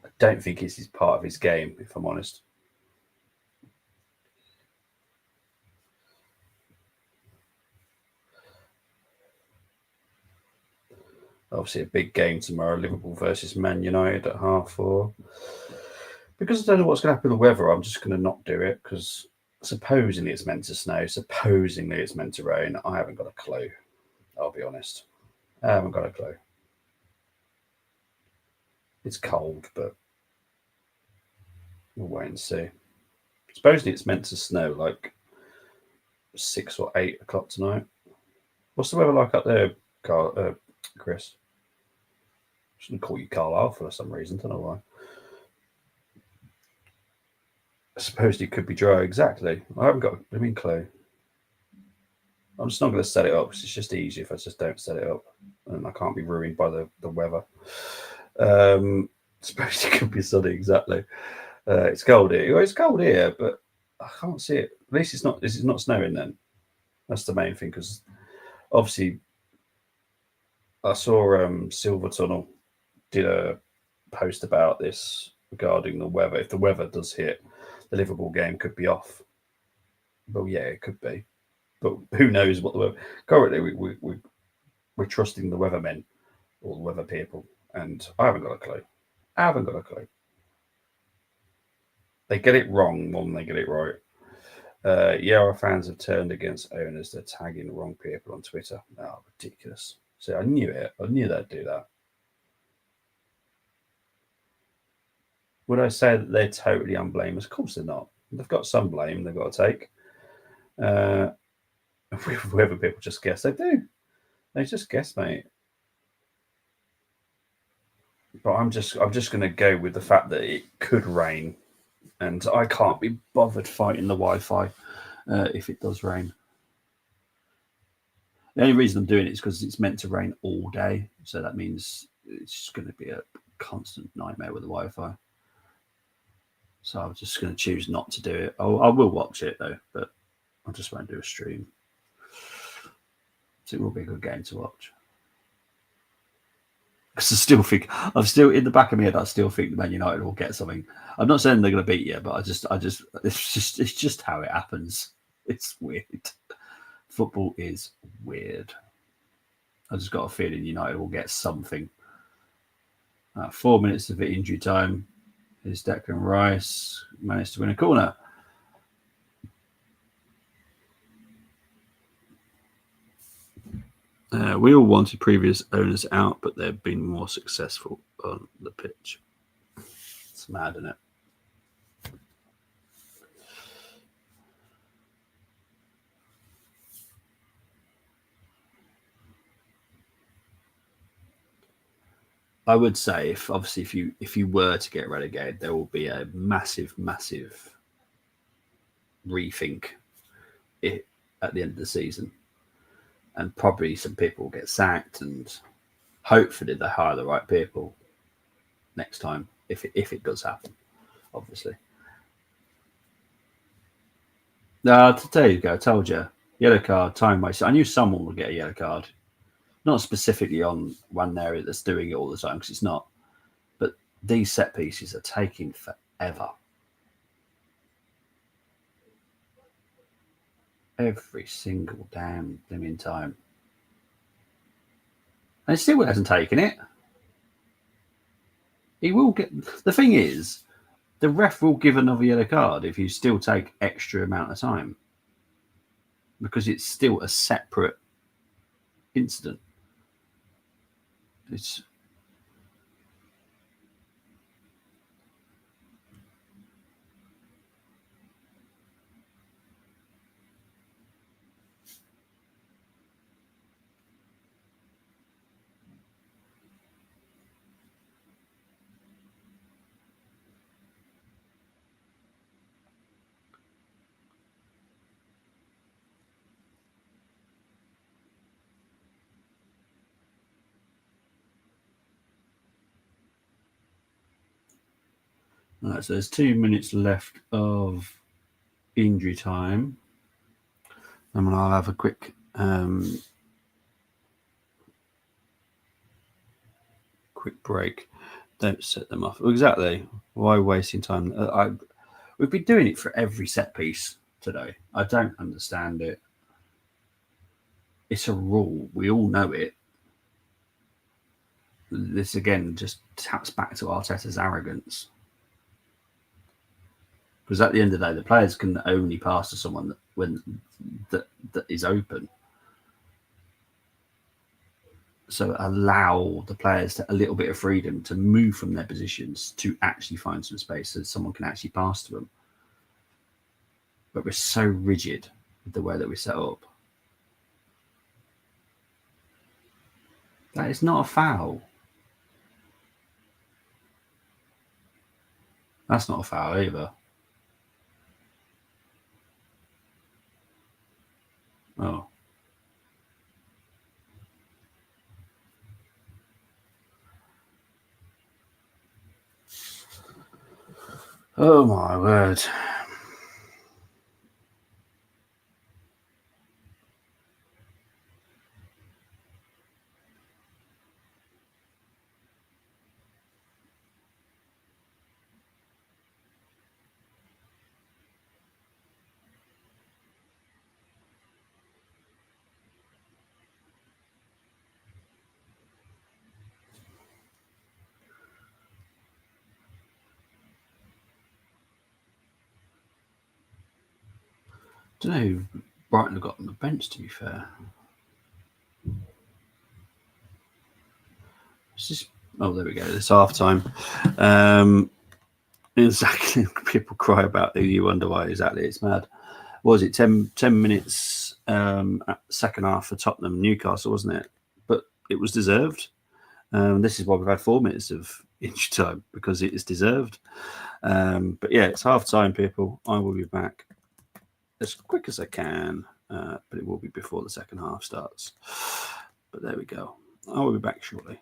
I don't think it's his part of his game, if I'm honest. Obviously, a big game tomorrow, Liverpool versus Man United at 4:30. Because I don't know what's going to happen with the weather, I'm just going to not do it because supposedly it's meant to snow, supposedly it's meant to rain. I haven't got a clue. I'll be honest. I haven't got a clue. It's cold, but we'll wait and see. Supposedly it's meant to snow like 6 or 8 o'clock tonight. What's the weather like up there, Chris? I shouldn't call you Carlisle for some reason. Don't know why. Supposedly it could be dry. Exactly. I haven't got a clue. I'm just not going to set it up because it's just easier if I just don't set it up, and I can't be ruined by the weather. Supposedly it could be sunny. Exactly. It's cold here. Well, it's cold here, but I can't see it. At least it's not. This is not snowing. Then that's the main thing because obviously I saw Silver Tunnel did a post about this regarding the weather. If the weather does hit, the Liverpool game could be off. Well, yeah, it could be, but who knows what the weather. Currently, we're trusting the weathermen or the weather people, and I haven't got a clue. I haven't got a clue. They get it wrong more than they get it right. Yeah, our fans have turned against owners. They're tagging the wrong people on Twitter. Oh, ridiculous. See, I knew it. I knew they'd do that. Would I say that they're totally unblameless? Of course they're not. They've got some blame they've got to take. Whether people just guess, they do. They just guess, mate. But I'm just going to go with the fact that it could rain, and I can't be bothered fighting the Wi-Fi if it does rain. The only reason I'm doing it is because it's meant to rain all day, so that means it's going to be a constant nightmare with the Wi-Fi. So I'm just going to choose not to do it. I will watch it though, but I just won't do a stream. So it will be a good game to watch. Because I still think in the back of my head, I still think Man United will get something. I'm not saying they're going to beat you, but it's just how it happens. It's weird. Football is weird. I just got a feeling United will get something. 4 minutes of injury time. Is Declan Rice managed to win a corner? We all wanted previous owners out, but they've been more successful on the pitch. It's mad, isn't it? I would say if you were to get relegated, there will be a massive rethink at the end of the season, and probably some people will get sacked, and hopefully they hire the right people next time if it does happen. Obviously, there you go. I told you, yellow card, time waste. I knew someone would get a yellow card. Not specifically on one area that's doing it all the time, because it's not. But these set pieces are taking forever. Every single damn blooming time. And it still hasn't taken it. He will get. The thing is, the ref will give another yellow card if you still take extra amount of time, because it's still a separate incident. It's all right, so there's 2 minutes left of injury time, and I'll have a quick break. Don't set them off. Exactly. Why wasting time? We've been doing it for every set piece today. I don't understand it. It's a rule. We all know it. This again just taps back to Arteta's arrogance. Because at the end of the day, the players can only pass to someone that is open. So allow the players a little bit of freedom to move from their positions to actually find some space so someone can actually pass to them. But we're so rigid with the way that we set up. That is not a foul. That's not a foul either. Oh. Oh my word. I don't know who Brighton have got on the bench, to be fair. It's just, oh, there we go. It's half time. Exactly. People cry about it. You wonder why. Exactly. It's mad. What was it 10 minutes at second half for Tottenham Newcastle, wasn't it? But it was deserved. This is why we've had 4 minutes of injury time, because it is deserved. But yeah, it's half time, people. I will be back as quick as I can, but it will be before the second half starts. But there we go. I will be back shortly.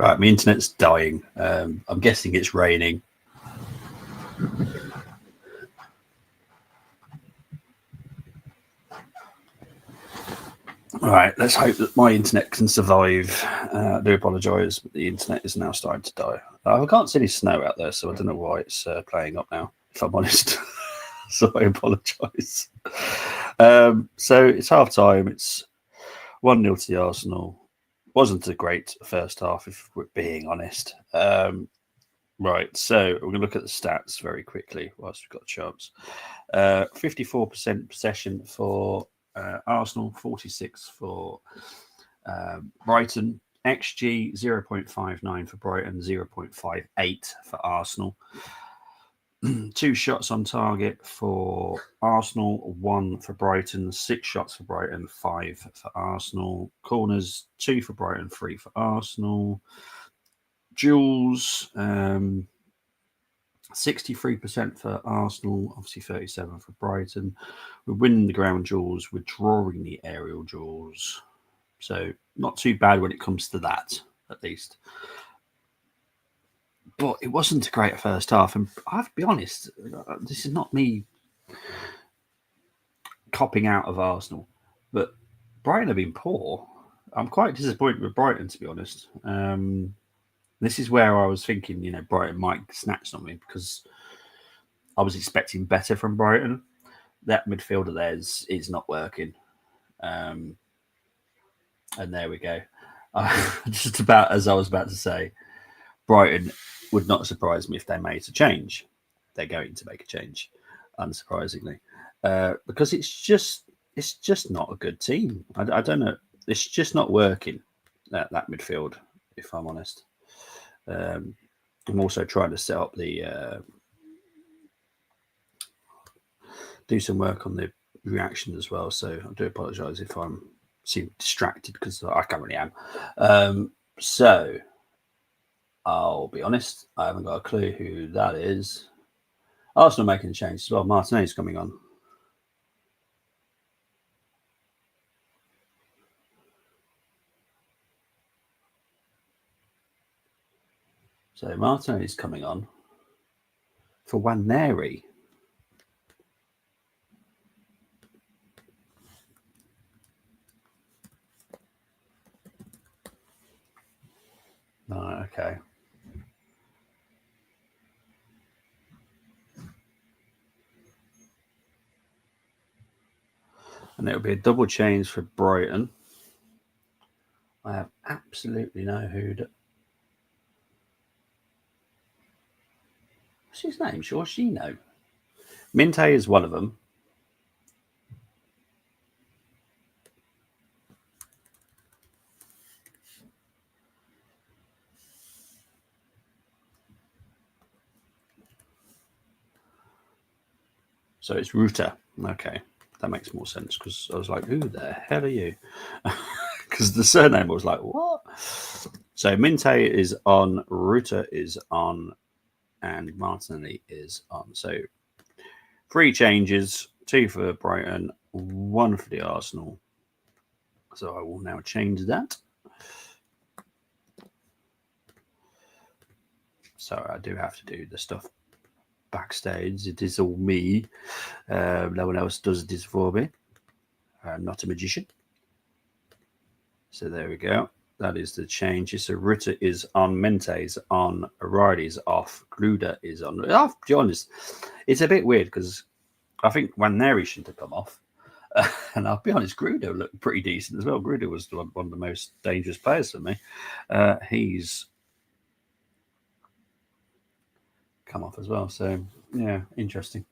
Right, my internet's dying. I'm guessing it's raining. All right, let's hope that my internet can survive. I do apologise, but the internet is now starting to die. I can't see any snow out there, so I don't know why it's playing up now, if I'm honest. So I apologise. So it's half time. It's 1-0 to the Arsenal. Wasn't a great first half, if we're being honest. Right, so we're going to look at the stats very quickly whilst we've got a chance. 54% possession for Arsenal, 46 for Brighton. XG 0.59 for Brighton, 0.58 for Arsenal. 2 shots on target for Arsenal, 1 for Brighton, 6 shots for Brighton, 5 for Arsenal. Corners, 2 for Brighton, 3 for Arsenal. Duels, 63% for Arsenal, obviously 37 for Brighton. We're winning the ground duels, we're drawing the aerial duels. So not too bad when it comes to that, at least. But it wasn't a great first half, and I have to be honest, this is not me copping out of Arsenal, but Brighton have been poor. I'm quite disappointed with Brighton, to be honest. This is where I was thinking, Brighton might snatch something because I was expecting better from Brighton. That midfield of theirs is not working. And there we go. Just about as I was about to say, Brighton would not surprise me if they made a change. They're going to make a change, unsurprisingly, because it's just not a good team. I don't know. It's just not working, that midfield, if I'm honest. I'm also trying to set up do some work on the reaction as well. So I do apologise if I'm seem distracted because I currently am. So I'll be honest, I haven't got a clue who that is. Arsenal making a change as well. Martinez coming on. So Martinez is coming on for Waneri. Oh, okay. And it'll be a double change for Brighton. I have absolutely no who'd. What's his name? Jorginho. Minte is one of them. So it's Ruta. Okay, that makes more sense because I was like, who the hell are you? Because the surname was like, what? So Minte is on, Ruta is on, and Martinelli is on. So 3 changes, 2 for Brighton, 1 for the Arsenal. So I will now change that. So I do have to do the stuff backstage. It is all me. No one else does this for me. I'm not a magician. So there we go. That is the change. So Ritter is on, Mente's on, O'Reilly's off, Gruder is on. I'll be honest, it's a bit weird because I think Waneri shouldn't have come off. And I'll be honest, Gruder looked pretty decent as well. Gruder was one of the most dangerous players for me. He's come off as well. So, yeah, interesting.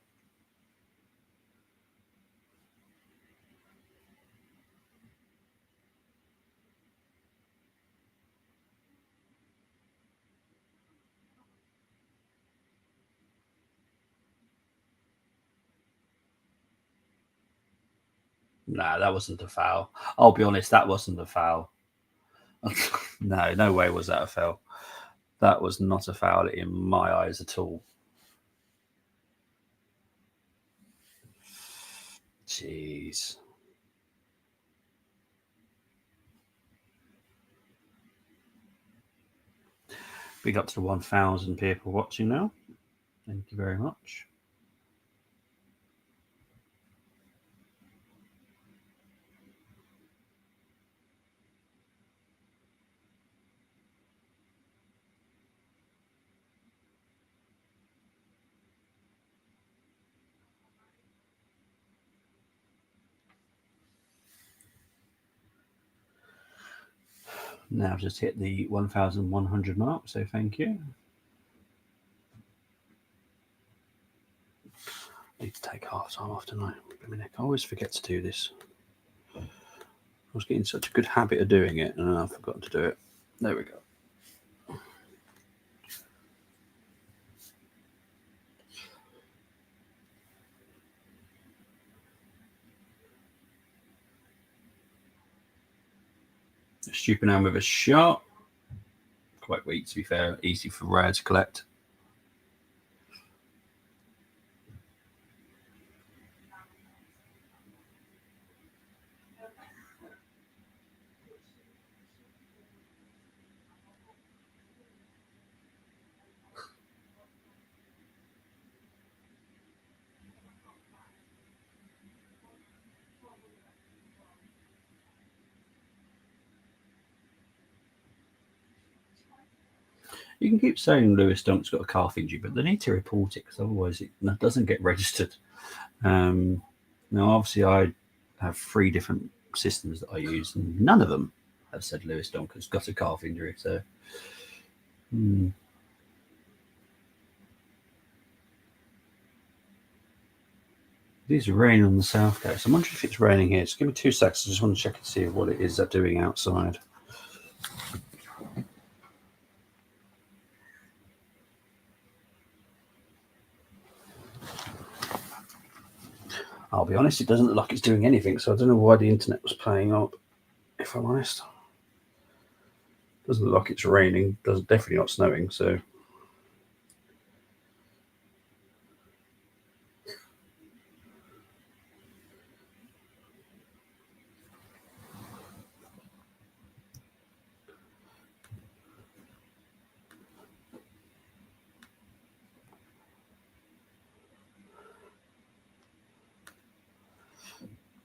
Nah, that wasn't a foul. I'll be honest, that wasn't a foul. No way was that a foul. That was not a foul in my eyes at all. Jeez. Big up to the 1,000 people watching now. Thank you very much. Now I've just hit the 1,100 mark, so thank you. I need to take half time off tonight. I always forget to do this. I was getting such a good habit of doing it, and I've forgotten to do it. There we go. Stupid hand with a shot. Quite weak, to be fair. Easy for Rare to collect. You can keep saying Lewis Dunk's got a calf injury, but they need to report it because otherwise it doesn't get registered. Now, obviously, I have 3 different systems that I use, and none of them have said Lewis Dunk has got a calf injury. So, It is raining on the south coast. I'm wondering if it's raining here. Just give me 2 seconds. I just want to check and see what it is they're doing outside. I'll be honest, it doesn't look like it's doing anything, so I don't know why the internet was playing up, if I'm honest. Doesn't look like it's raining. Definitely not snowing, so.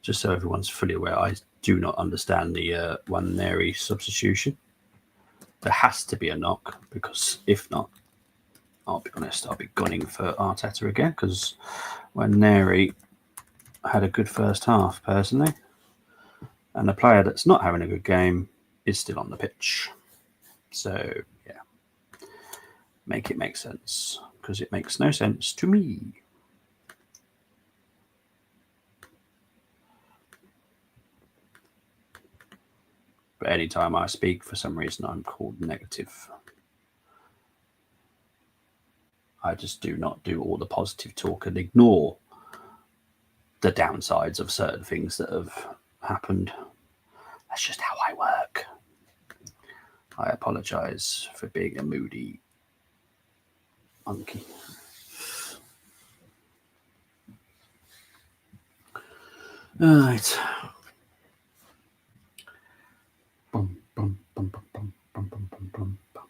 Just so everyone's fully aware, I do not understand the Waneri substitution. There has to be a knock, because if not, I'll be honest, I'll be gunning for Arteta again, because Waneri had a good first half, personally. And a player that's not having a good game is still on the pitch. So, yeah. Make it make sense, because it makes no sense to me. But anytime I speak, for some reason, I'm called negative. I just do not do all the positive talk and ignore the downsides of certain things that have happened. That's just how I work. I apologise for being a moody monkey. Right. Bum, bum, bum, bum, bum, bum, bum, bum, bum, bum.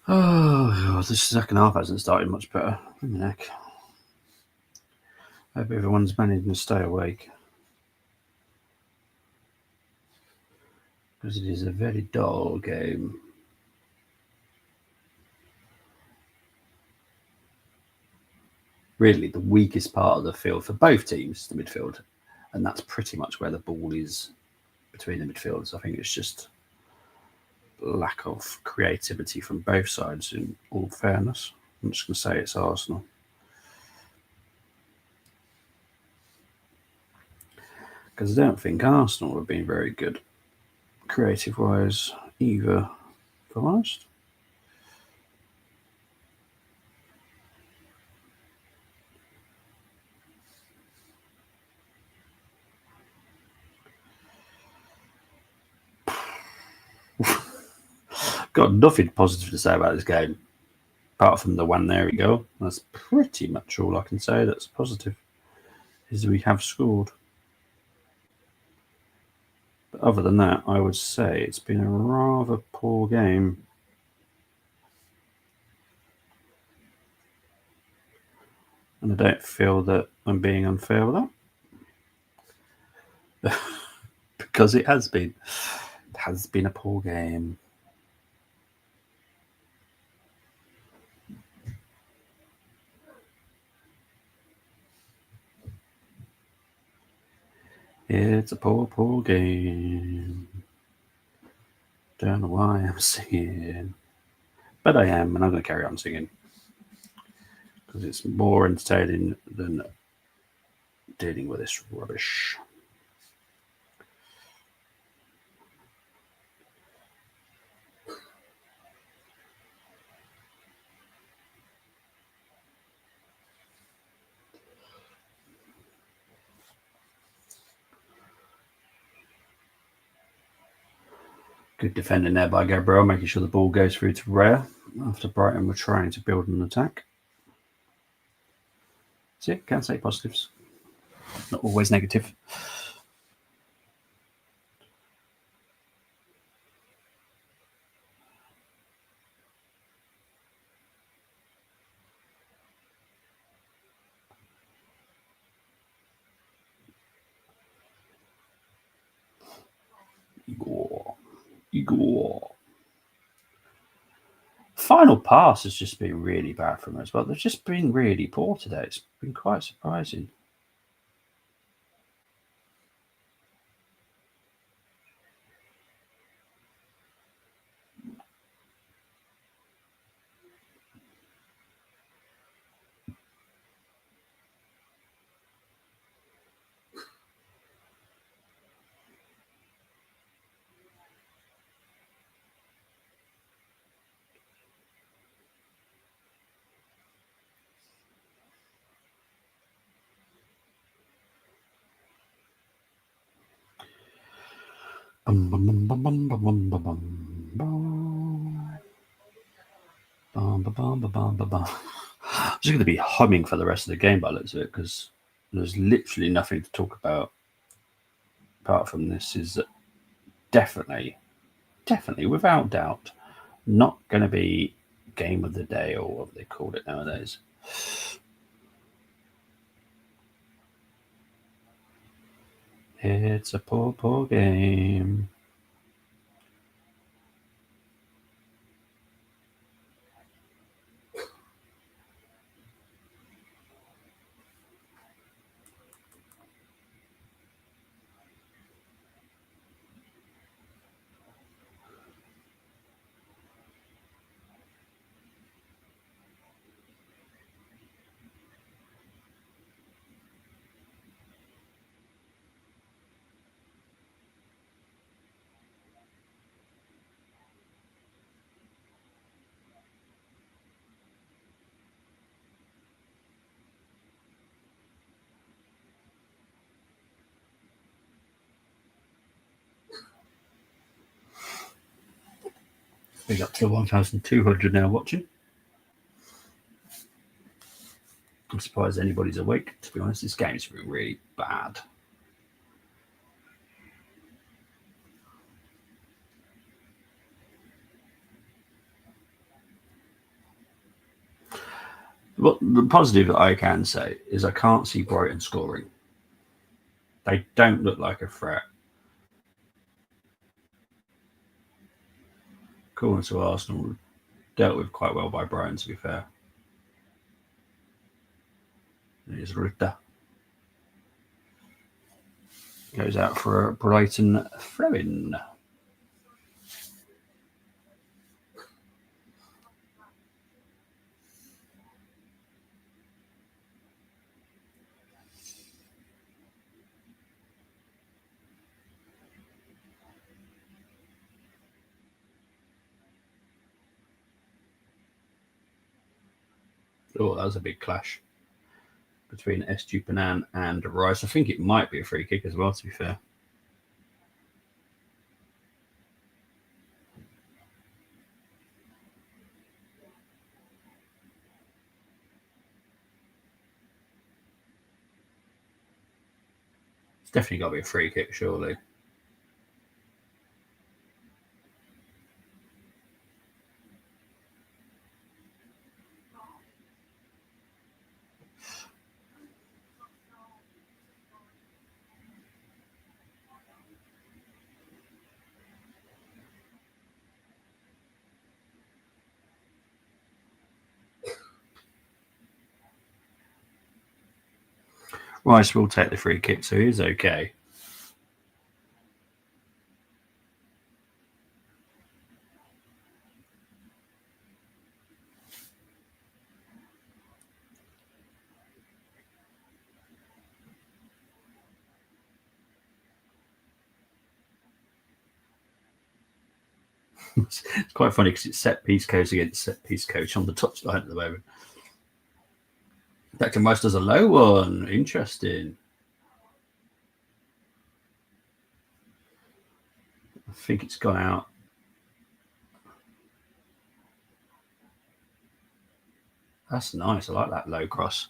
Oh, God, this second half hasn't started much better. Heck. I hope everyone's managing to stay awake, because it is a very dull game. Really, the weakest part of the field for both teams, the midfield, and that's pretty much where the ball is between the midfielders. I think it's just lack of creativity from both sides, in all fairness. I'm just going to say it's Arsenal. Because I don't think Arsenal have been very good creative-wise either, if I'm honest. Got nothing positive to say about this game, apart from the one there we go. That's pretty much all I can say that's positive, is we have scored. But other than that, I would say it's been a rather poor game. And I don't feel that I'm being unfair with that. Because it has been. It has been a poor game. It's a poor, poor game. Don't know why I'm singing. But I am, and I'm going to carry on singing. Because it's more entertaining than dealing with this rubbish. Good defending there by Gabriel, making sure the ball goes through to Raya after Brighton were trying to build an attack. So yeah, can't say positives. Not always negative. Igor. Final pass has just been really bad from us, but they've just been really poor today. It's been quite surprising. I'm just going to be humming for the rest of the game by the looks of it, because there's literally nothing to talk about apart from this. Is definitely, without doubt, not going to be game of the day, or what they call it nowadays. It's a poor, poor game. We got to 1,200 now watching. I'm surprised anybody's awake, to be honest. This game's really bad. Well, the positive that I can say is I can't see Brighton scoring. They don't look like a threat. Corner to Arsenal, dealt with quite well by Brighton, to be fair. Here's Ruta. Goes out for a Brighton throw-in. Oh, that was a big clash between Estupinan and Rice. I think it might be a free kick as well, to be fair. It's definitely got to be a free kick, surely. Rice will take the free kick, so he's okay. It's quite funny because it's set piece coach against set piece coach on the touchline at the moment. Dr. Rice does a low one. Interesting. I think it's gone out. That's nice. I like that low cross.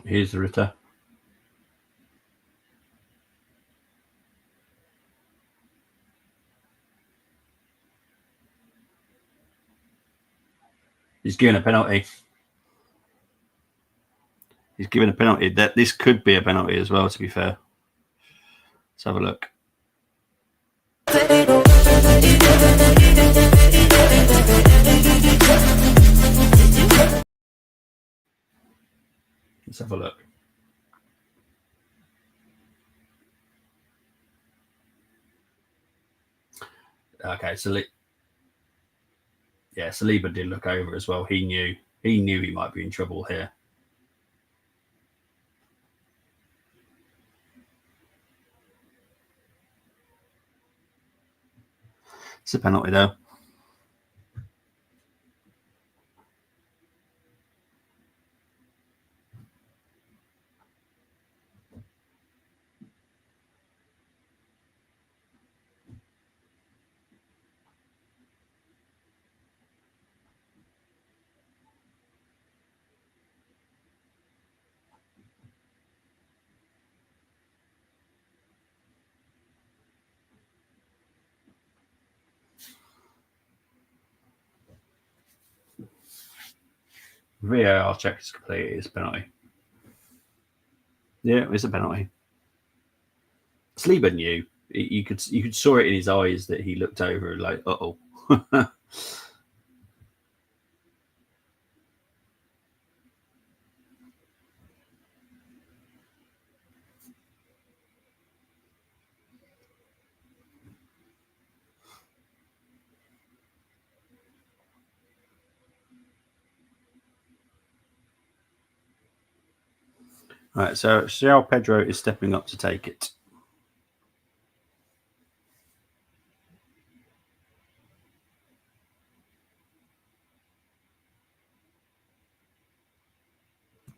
Here's the Ritter. He's given a penalty. He's given a penalty. That this could be a penalty as well, to be fair. Let's have a look. Let's have a look. Okay, so Saliba did look over as well. He knew he might be in trouble here. It's a penalty though. VAR check is completed. It's a penalty. Yeah, it's a penalty. Saliba knew. You could saw it in his eyes that he looked over like, uh-oh. All right, so João Pedro is stepping up to take it.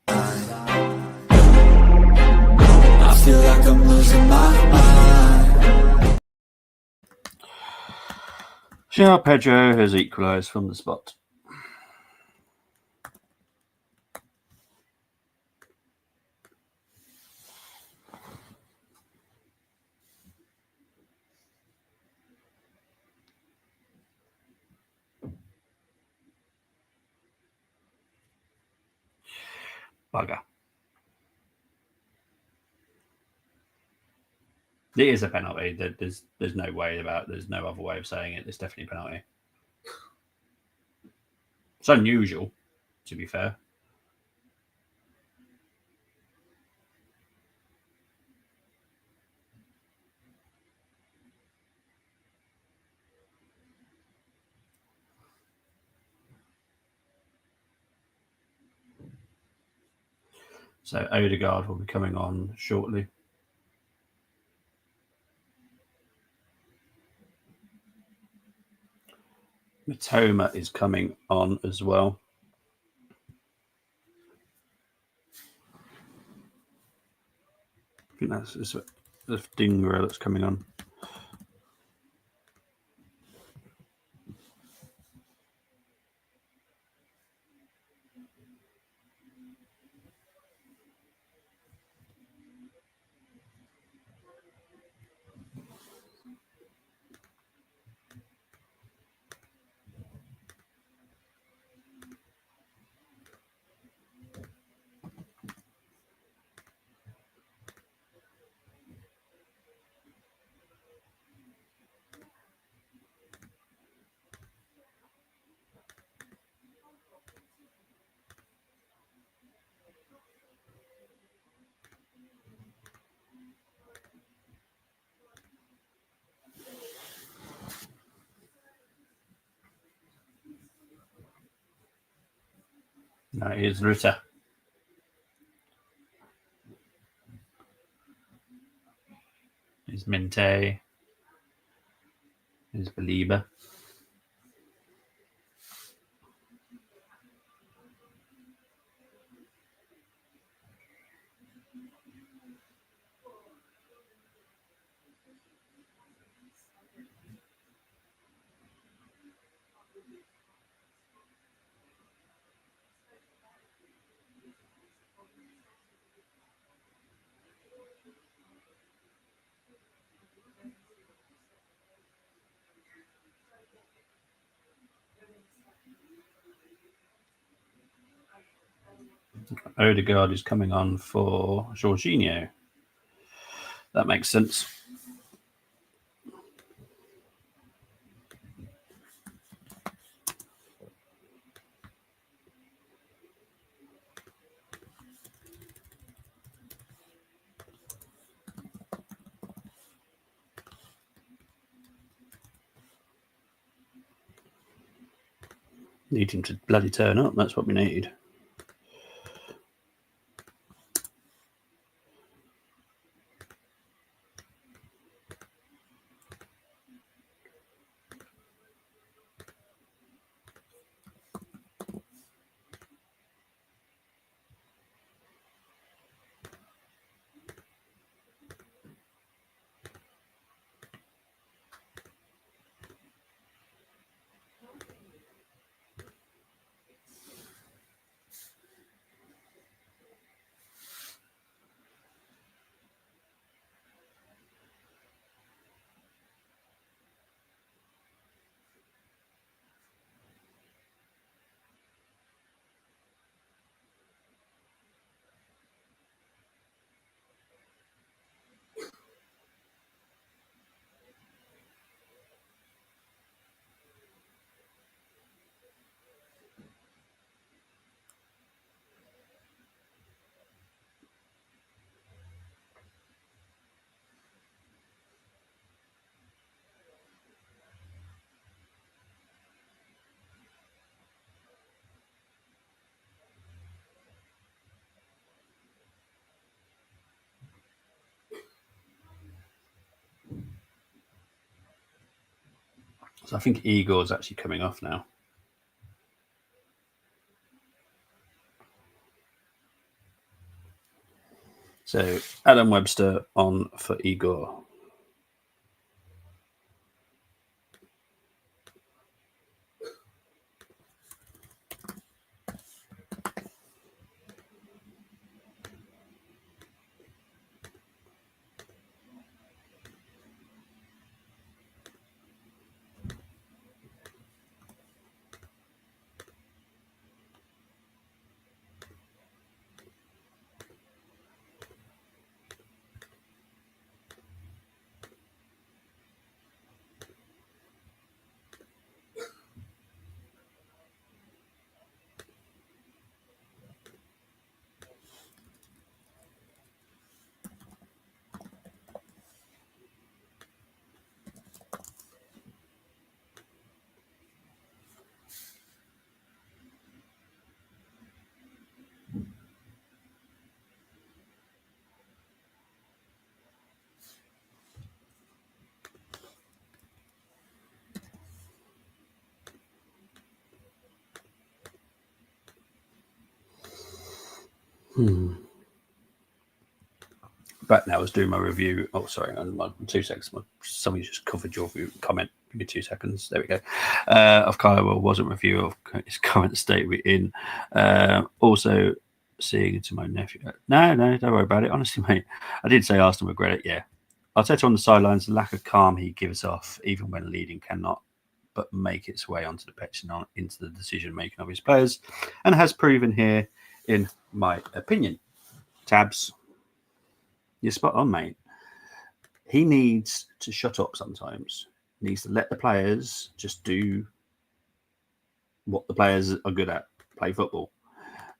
I feel like I'm losing my mind. João Pedro has equalised from the spot. Bugger. It is a penalty. There's no way about. There's no other way of saying it. It's definitely a penalty. It's unusual, to be fair. So Odegaard will be coming on shortly. Matoma is coming on as well. I think that's the Dingra that's coming on. No, here's Ruta. Here's Minte. Here's Belieber. Odegaard is coming on for Jorginho. That makes sense. Need him to bloody turn up. That's what we need. So I think Igor's actually coming off now. So Adam Webster on for Igor. Back now, I was doing my review. Oh, sorry, 2 seconds. Somebody just covered your comment. Give me 2 seconds. There we go. Of Kyle wasn't review of his current state we're in. Also, seeing into my nephew. No, don't worry about it. Honestly, mate, I did say Arsenal regret it. Yeah, Arteta on the sidelines, the lack of calm he gives off, even when leading, cannot but make its way onto the pitch and into the decision making of his players, and has proven here, in my opinion. Tabs. You're spot on, mate. He needs to shut up sometimes. He needs to let the players just do what the players are good at, play football.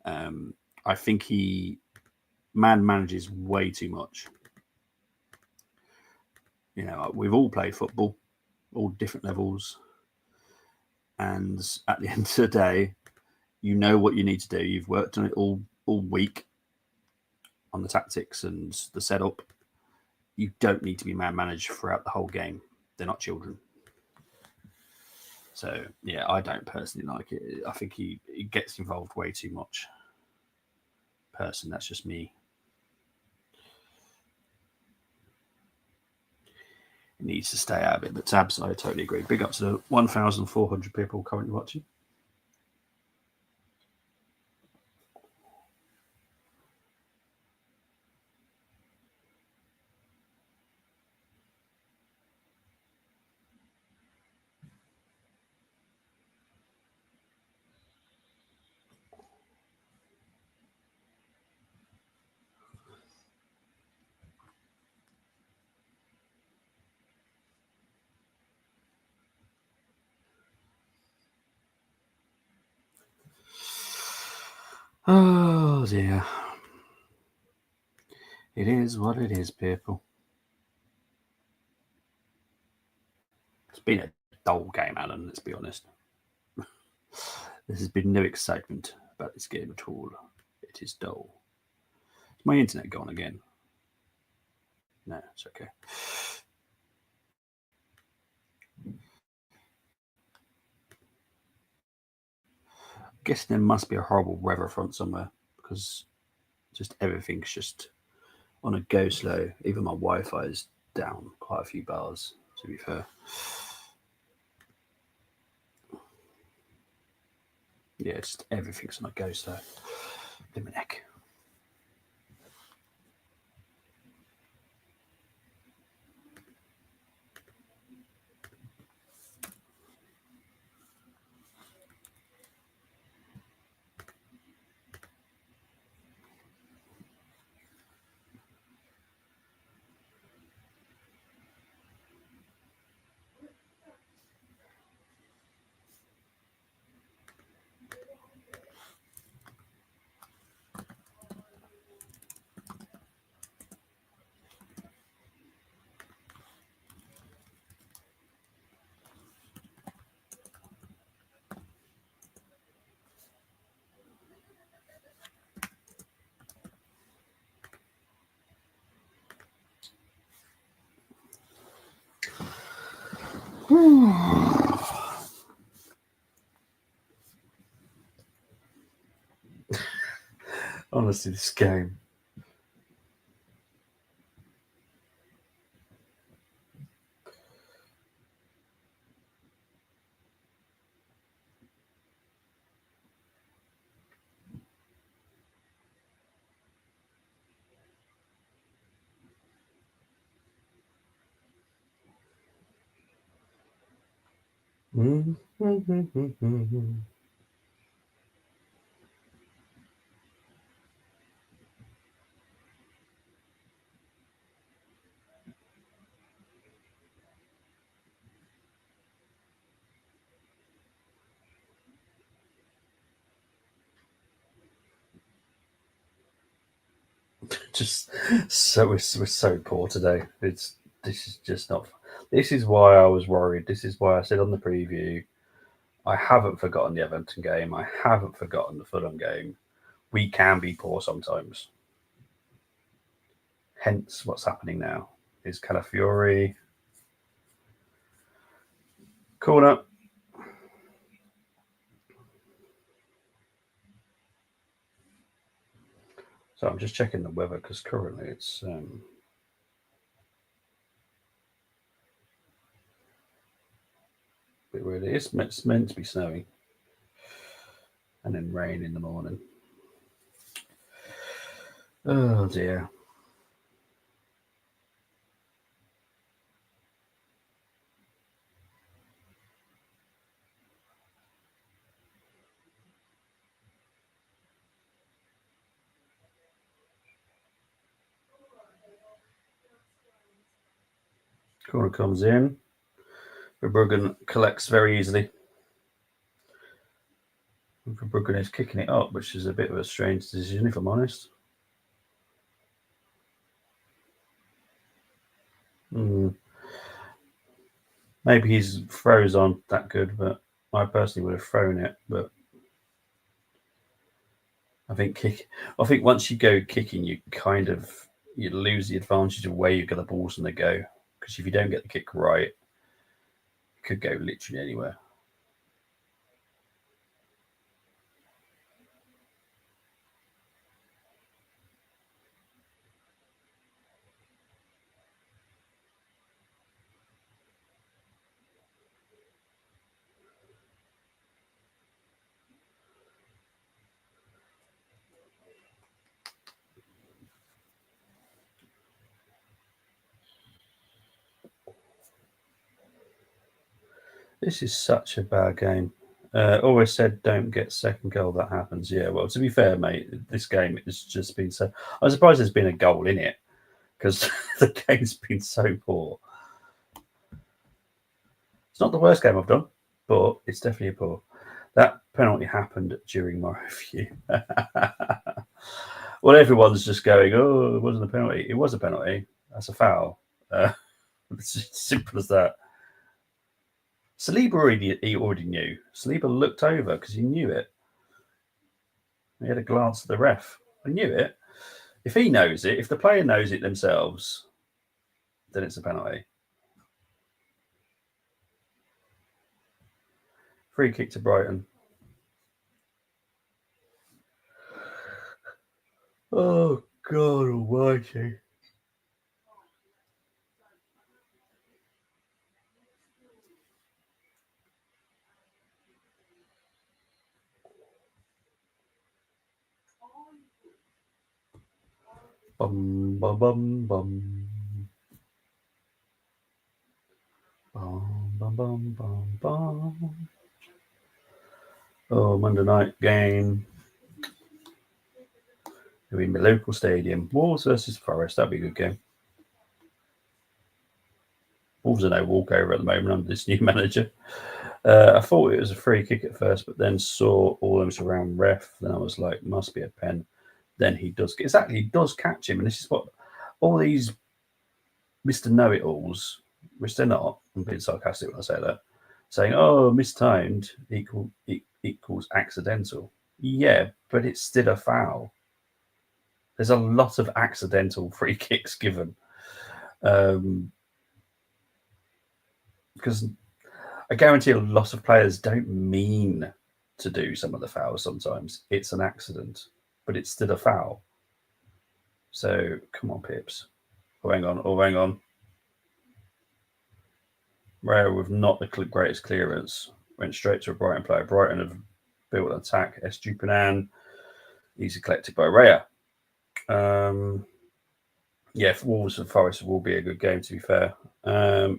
I think he manages way too much. You know, we've all played football, all different levels. And at the end of the day, you know what you need to do. You've worked on it all week on the tactics and the setup. You don't need to be managed throughout the whole game. They're not children. So yeah, I don't personally like it. I think he gets involved way too much. That's just me. He needs to stay out of it. But Tabs, I totally agree. Big up to the 1,400 people currently watching. Oh dear. It is what it is, people. It's been a dull game, Alan, let's be honest. There has been no excitement about this game at all. It is dull. Is my internet gone again? No, it's okay. I guess there must be a horrible weather front somewhere because just everything's just on a go slow. Even my Wi-Fi is down quite a few bars, to be fair. Yeah, just everything's on a go slow. Liminic. Honestly, this game. Just so we're so poor today. This is just not. This is why I was worried. This is why I said on the preview, I haven't forgotten the Everton game. I haven't forgotten the Fulham game. We can be poor sometimes. Hence, what's happening now is Calafiori corner. So I'm just checking the weather because currently it's a bit weird. It's meant to be snowing and then rain in the morning. Oh dear. Corner comes in. Verbruggen collects very easily. Verbruggen is kicking it up, which is a bit of a strange decision, if I'm honest. Maybe his throws aren't that good, but I personally would have thrown it. But I think once you go kicking, you lose the advantage of where you get the ball's going to go. Because if you don't get the kick right, it could go literally anywhere. This is such a bad game. Always said don't get second goal. That happens. Yeah. Well, to be fair, mate, this game has just been so. I'm surprised there's been a goal in it because the game's been so poor. It's not the worst game I've done, but it's definitely a poor. That penalty happened during my review. Well, everyone's just going, "Oh, it wasn't a penalty." It was a penalty. That's a foul. It's as simple as that. Saliba already knew. Saliba looked over because he knew it. He had a glance at the ref. I knew it. If he knows it, if the player knows it themselves, then it's a penalty. Free kick to Brighton. Oh God Almighty! Bum bum bum bum. Bum bum bum bum bum. Oh, Monday night game. In the local stadium. Wolves versus Forest. That'd be a good game. Wolves are no walkover at the moment under this new manager. I thought it was a free kick at first, but then saw all them around ref. Then I was like, must be a pen. Then he does exactly, he does catch him, and this is what all these Mister Know It Alls, which they're not. I'm being sarcastic when I say that, saying, "Oh, mistimed equals accidental." Yeah, but it's still a foul. There's a lot of accidental free kicks given. Because I guarantee a lot of players don't mean to do some of the fouls sometimes. It's an accident, but it's still a foul. So come on, Pips. Oh, hang on. Oh, hang on. Raya with not the greatest clearance. Went straight to a Brighton player. Brighton have built an attack. Estupinan. Easy collected by Raya. Yeah, Wolves and Forest will be a good game, to be fair.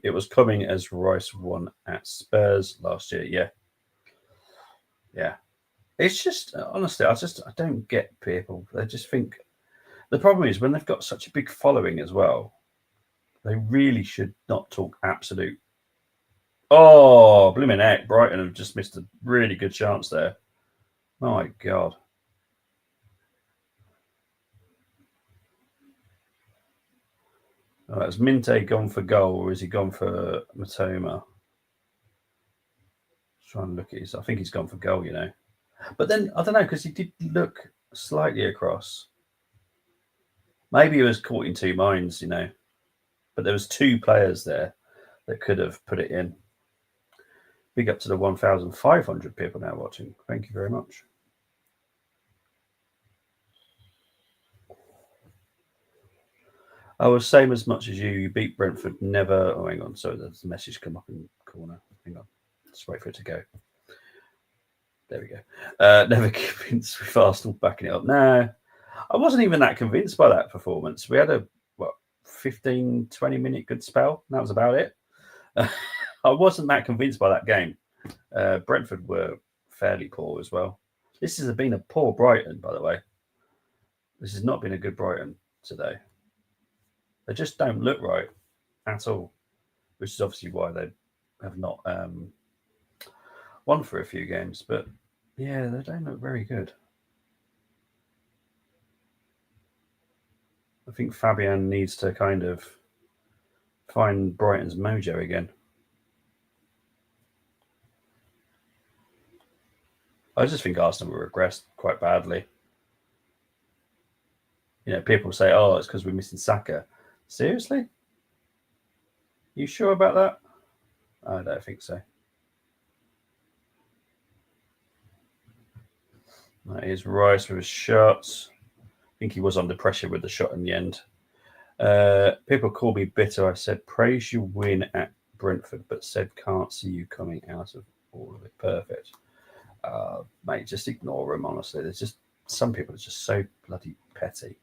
It was coming as Rice won at Spurs last year. Yeah. Yeah. It's just, honestly, I don't get people. They just think the problem is when they've got such a big following as well, they really should not talk absolute. Oh, blooming heck. Brighton have just missed a really good chance there. My God. Oh, has Minte gone for goal or has he gone for Matoma? Trying to look at his. I think he's gone for goal, you know. But then I don't know because he did look slightly across. Maybe he was caught in two minds, you know. But there was two players there that could have put it in. Big up to the 1,500 people now watching. Thank you very much. I was same as much as you. You beat Brentford. Never. Oh, hang on. Sorry, there's a message come up in the corner. Hang on. Just wait for it to go. There we go. Never convinced with Arsenal backing it up. No, I wasn't even that convinced by that performance. We had a 15, 20-minute good spell. That was about it. I wasn't that convinced by that game. Brentford were fairly poor as well. This has been a poor Brighton, by the way. This has not been a good Brighton today. They just don't look right at all, which is obviously why they have not won for a few games. But yeah, they don't look very good. I think Fabian needs to kind of find Brighton's mojo again. I just think Arsenal will regress quite badly. You know, people say, "Oh, it's because we're missing Saka." Seriously? You sure about that? I don't think so. That is Rice with his shots. I think he was under pressure with the shot in the end. People call me bitter. I said, praise your win at Brentford, but said can't see you coming out of all of it. Perfect. Mate, just ignore them, honestly. There's just some people are just so bloody petty.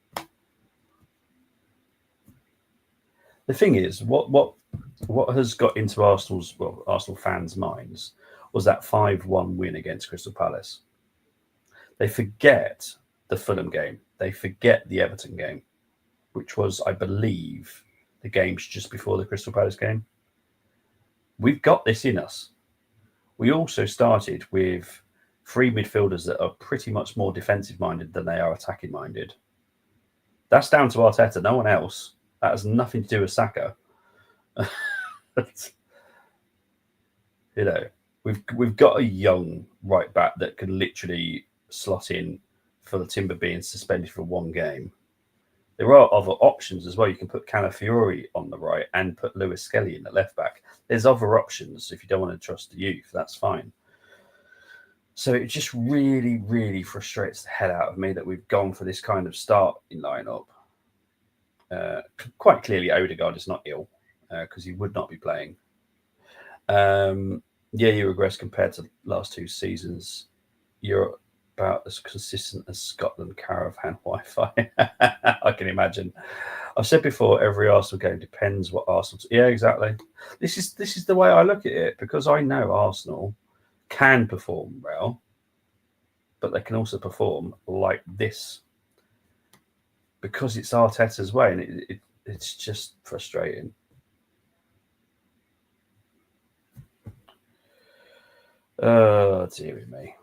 The thing is, what has got into Arsenal fans' minds was that 5-1 win against Crystal Palace. They forget the Fulham game. They forget the Everton game, which was, I believe, the games just before the Crystal Palace game. We've got this in us. We also started with 3 midfielders that are pretty much more defensive minded than they are attacking minded. That's down to Arteta, no one else. That has nothing to do with Saka. You know, we've got a young right back that can literally slot in for the Timber being suspended for 1 game. There are other options as well. You can put Calafiori on the right and put Lewis Skelly in the left back. There's other options if you don't want to trust the youth. That's fine. So it just really, really frustrates the hell out of me that we've gone for this kind of start in lineup. Quite clearly, Odegaard is not ill because he would not be playing. Yeah, you regress compared to the last 2 seasons. You're about as consistent as Scotland caravan Wi-Fi. I can imagine. I've said before, every Arsenal game depends what Arsenal. Yeah, exactly. This is the way I look at it because I know Arsenal can perform well, but they can also perform like this because it's Arteta's way, and it's just frustrating. Oh, dearie me.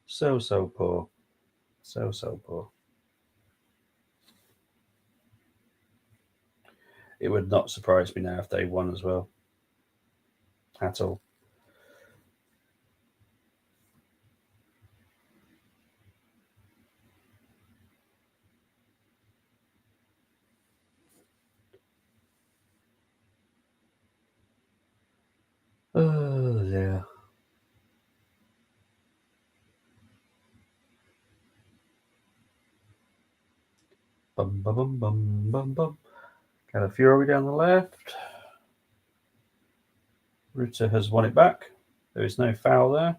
So poor. So poor. It would not surprise me now if they won as well. At all. Oh, yeah. Bum, bum, bum, bum, bum, bum. Calafiori down the left. Ruta has won it back. There is no foul there.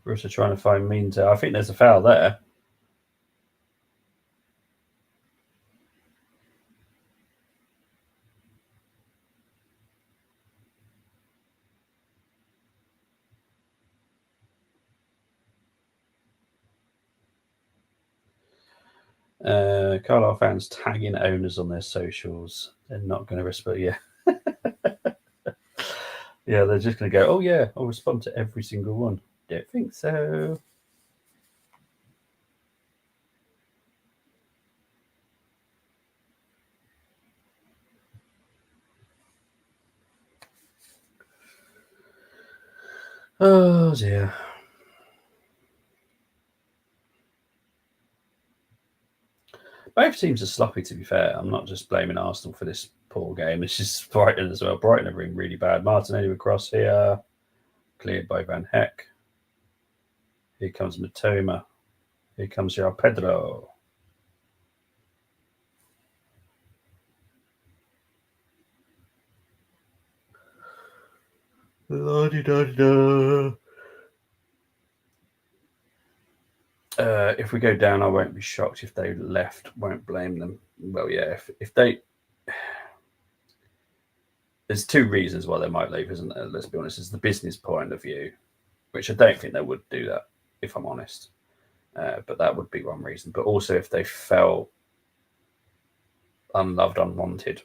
Ruta trying to find means. I think there's a foul there. Carlisle fans tagging owners on their socials. They're not going to respond. Yeah. Yeah, they're just going to go, oh, yeah, I'll respond to every single one. Don't think so. Oh, dear. Both teams are sloppy, to be fair. I'm not just blaming Arsenal for this poor game. It's just Brighton as well. Brighton are in really bad. Martinelli across here, cleared by Van Heck. Here comes Matoma. Here comes João Pedro. La-di-da-di-da. If we go down, I won't be shocked if they left. Won't blame them. Well, yeah, if they, there's two reasons why they might leave, isn't there? Let's be honest. It's the business point of view, which I don't think they would do that, if I'm honest. But that would be one reason. But also, if they felt unloved, unwanted,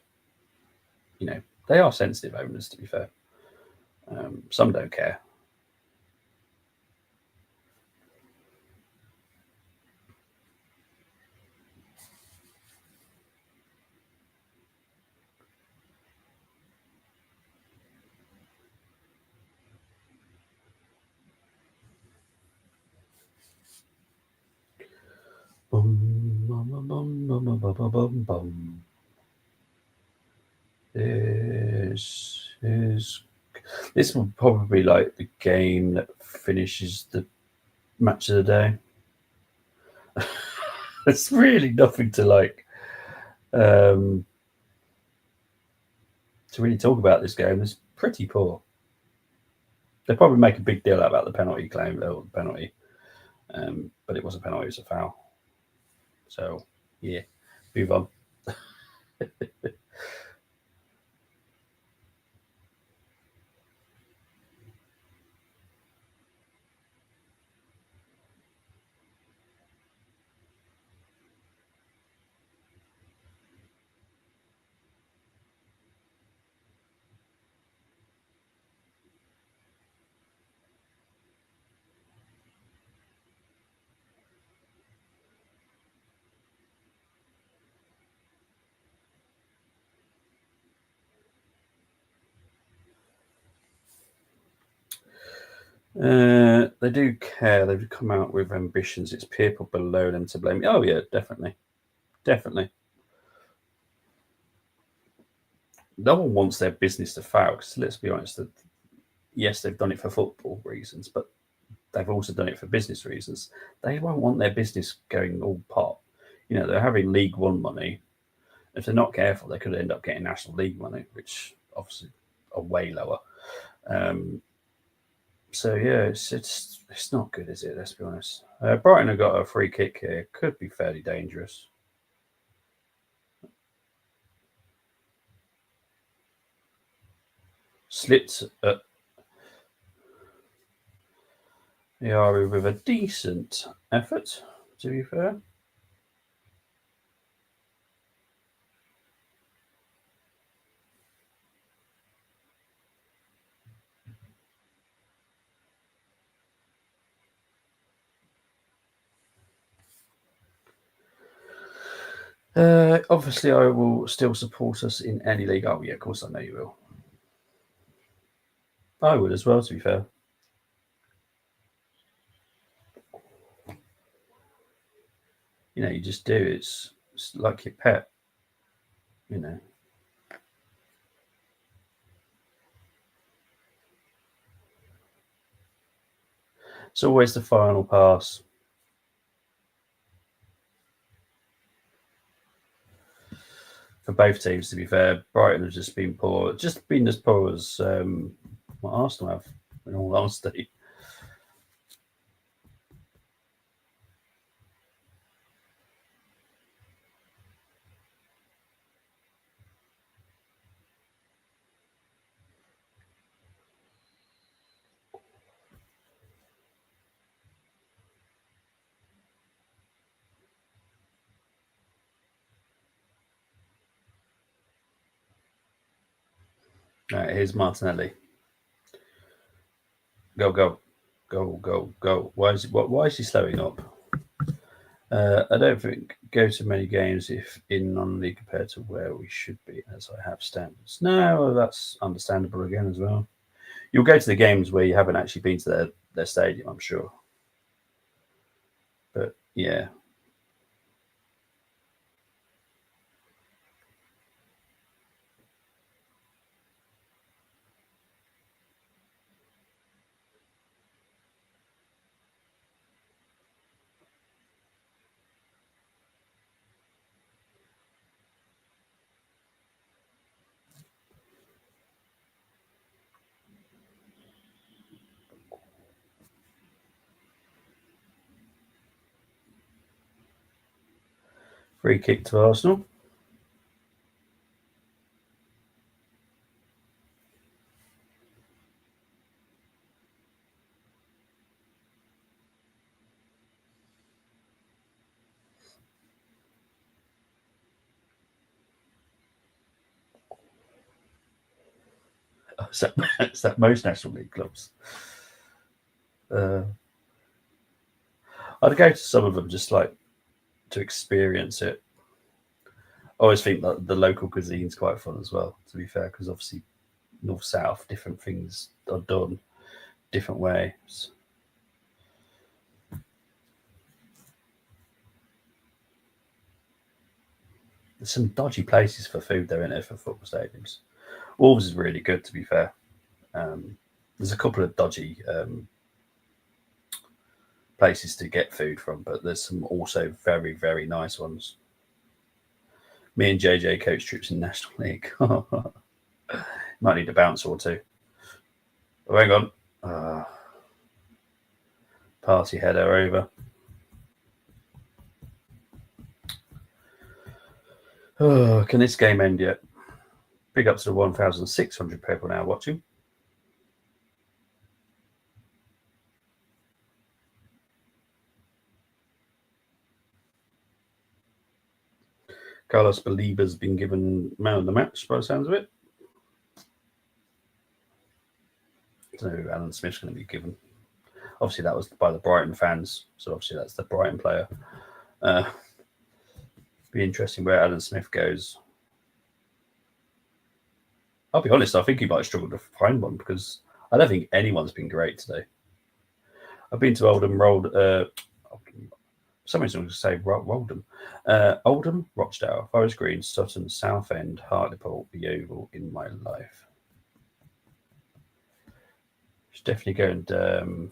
they are sensitive owners. To be fair, some don't care. Bum, bum, bum, bum, bum, bum, bum, bum, bum. This will probably be like the game that finishes the match of the day. It's really nothing to like to really talk about this game. It's pretty poor. They probably make a big deal about the penalty claim, or the penalty, but it wasn't a penalty; it was a foul. So yeah, move on. They do care. They've come out with ambitions. It's people below them to blame. Oh yeah, definitely, definitely. No one wants their business to fail. Because let's be honest, that yes, they've done it for football reasons, but they've also done it for business reasons. They won't want their business going all pot. They're having League One money. If they're not careful, they could end up getting National League money, which obviously are way lower. So yeah, it's not good, is it? Let's be honest. Brighton have got a free kick here. Could be fairly dangerous. Slits at Yari with a decent effort, to be fair. Obviously, I will still support us in any league. Oh, yeah, of course, I know you will. I would as well, to be fair. You just do. It's like your pet. You know. It's always the final pass. For both teams, to be fair, Brighton have just been poor. Just been as poor as what Arsenal have, in all honesty. Here's Martinelli. Go, go, go, go, go. Why is he slowing up? I don't think go to many games if in non-league compared to where we should be, as I have standards. No, well, that's understandable again as well. You'll go to the games where you haven't actually been to their stadium, I'm sure. But yeah, Free kick to Arsenal. Is that most National League clubs? I'd go to some of them just like to experience it. I always think that the local cuisine's quite fun as well, to be fair, because obviously north south, different things are done different ways. There's some dodgy places for food though, isn't there, for football stadiums? Wolves is really good, to be fair. There's a couple of dodgy places to get food from, but there's some also very, very nice ones. Me and JJ coach trips in National League. Might need a bouncer or two. Oh, hang on. Party header over. Oh, can this game end yet? Big up to the 1,600 people now watching. Carlos Balíba's been given man of the match by the sounds of it. So Alan Smith's going to be given. Obviously, that was by the Brighton fans, so obviously that's the Brighton player. Be interesting where Alan Smith goes. I'll be honest, I think he might struggle to find one because I don't think anyone's been great today. I've been to Oldham, some reason I'm going to say Oldham. Oldham, Rochdale, Forest Green, Sutton, Southend, Hartlepool, Yeovil in my life. Should definitely go and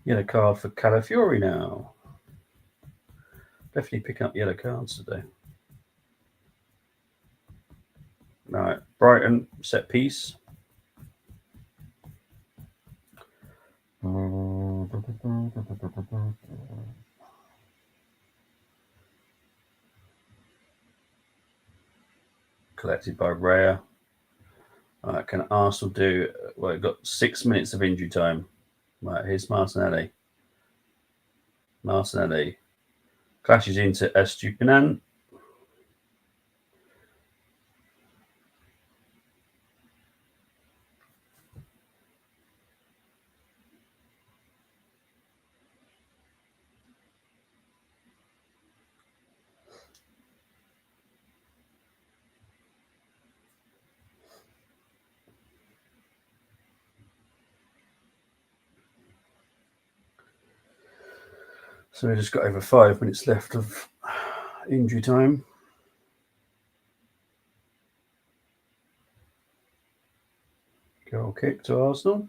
yellow card for Calafiori now. Definitely picking up yellow cards today. Right, Brighton, set piece. Collected by Raya. Right, can Arsenal do? Well, we've got 6 minutes of injury time. Right, here's Martinelli. Martinelli clashes into Estupinan. So we just got over 5 minutes left of injury time. Goal kick to Arsenal.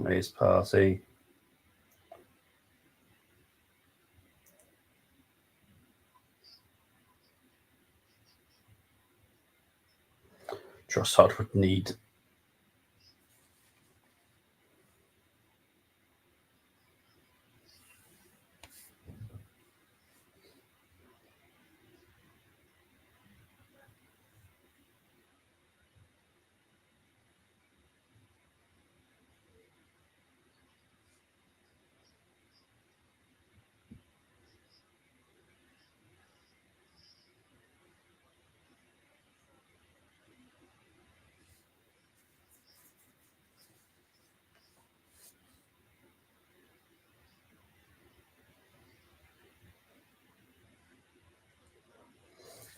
Here's Party. Trossard would need.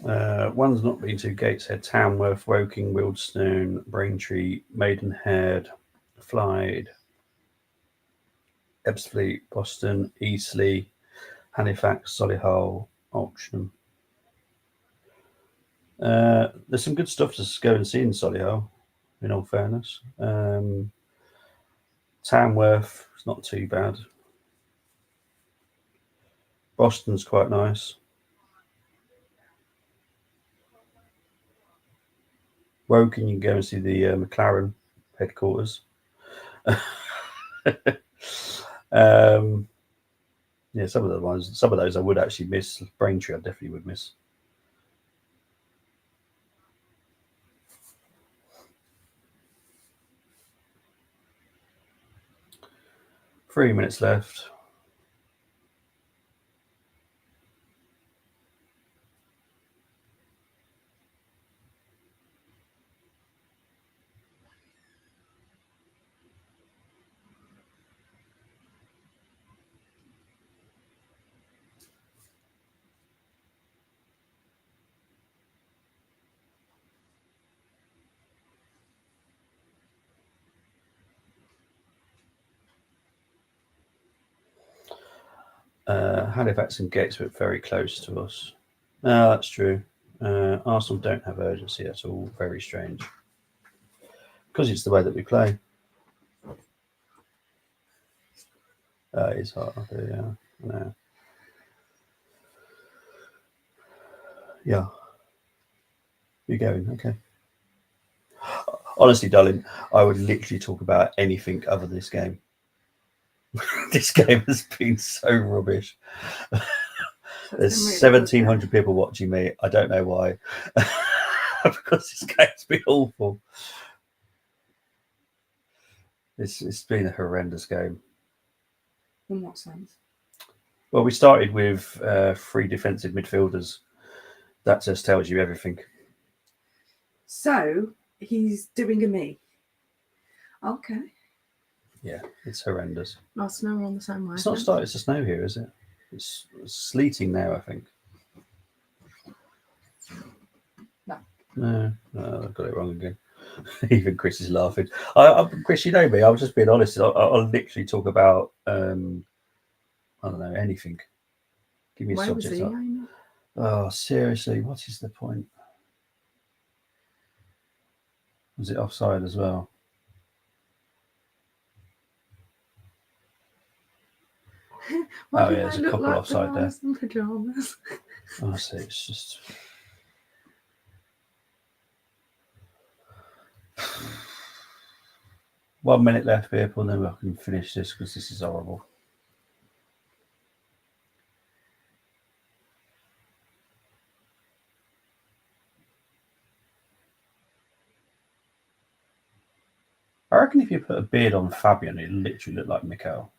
One's not been to Gateshead, Tamworth, Woking, Wealdstone, Braintree, Maidenhead, Flyde, Ebbsfleet, Boston, Eastleigh, Halifax, Solihull, Oldham. There's some good stuff to go and see in Solihull, in all fairness. Tamworth is not too bad. Boston's quite nice. Woking, you can go and see the McLaren headquarters. Yeah, some of those I would actually miss. Braintree, I definitely would miss. Three minutes left. Halifax and Gateshead very close to us. No, that's true. Arsenal don't have urgency at all. Very strange. Because it's the way that we play. It's hard. Yeah. No. Yeah. You're going. Okay. Honestly, darling, I would literally talk about anything other than this game. This game has been so rubbish. There's 1,700 people watching me. I don't know why. Because this game's been awful. It's been a horrendous game. In what sense? Well, we started with 3 defensive midfielders. That just tells you everything. So he's doing a me. Okay. Yeah, it's horrendous. Nice to know we're on the same way. It's not started to snow here, is it? It's sleeting now, I think. No, I got it wrong again. Even Chris is laughing. Chris, you know me. I was just being honest. I'll literally talk about I don't know, anything. Give me a subject. Oh, seriously, what is the point? Was it offside as well? Oh yeah, there's a couple offside there. In pajamas. Honestly, it's just. One minute left, people, and then we can finish this because this is horrible. I reckon if you put a beard on Fabian, it literally looked like Mikel.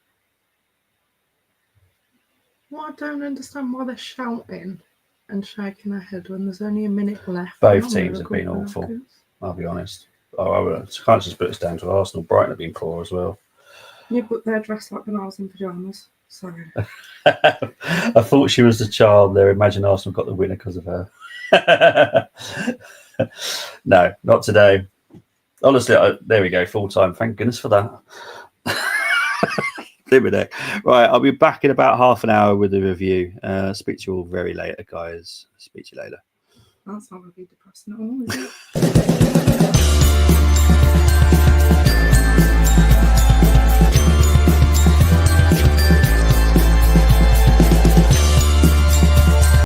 Well, I don't understand why they're shouting and shaking their head when there's only a minute left. Both teams have been awful, I'll be honest. I can't just put us down to Arsenal. Brighton have been poor as well. Yeah, but they're dressed like bananas in pyjamas. Sorry. I thought she was the child there. Imagine Arsenal got the winner because of her. No, not today. Honestly, there we go, full time. Thank goodness for that. Right, I'll be back in about half an hour with a review. Speak to you all very later, guys. Speak to you later. That's not going to be depressing at all, is it?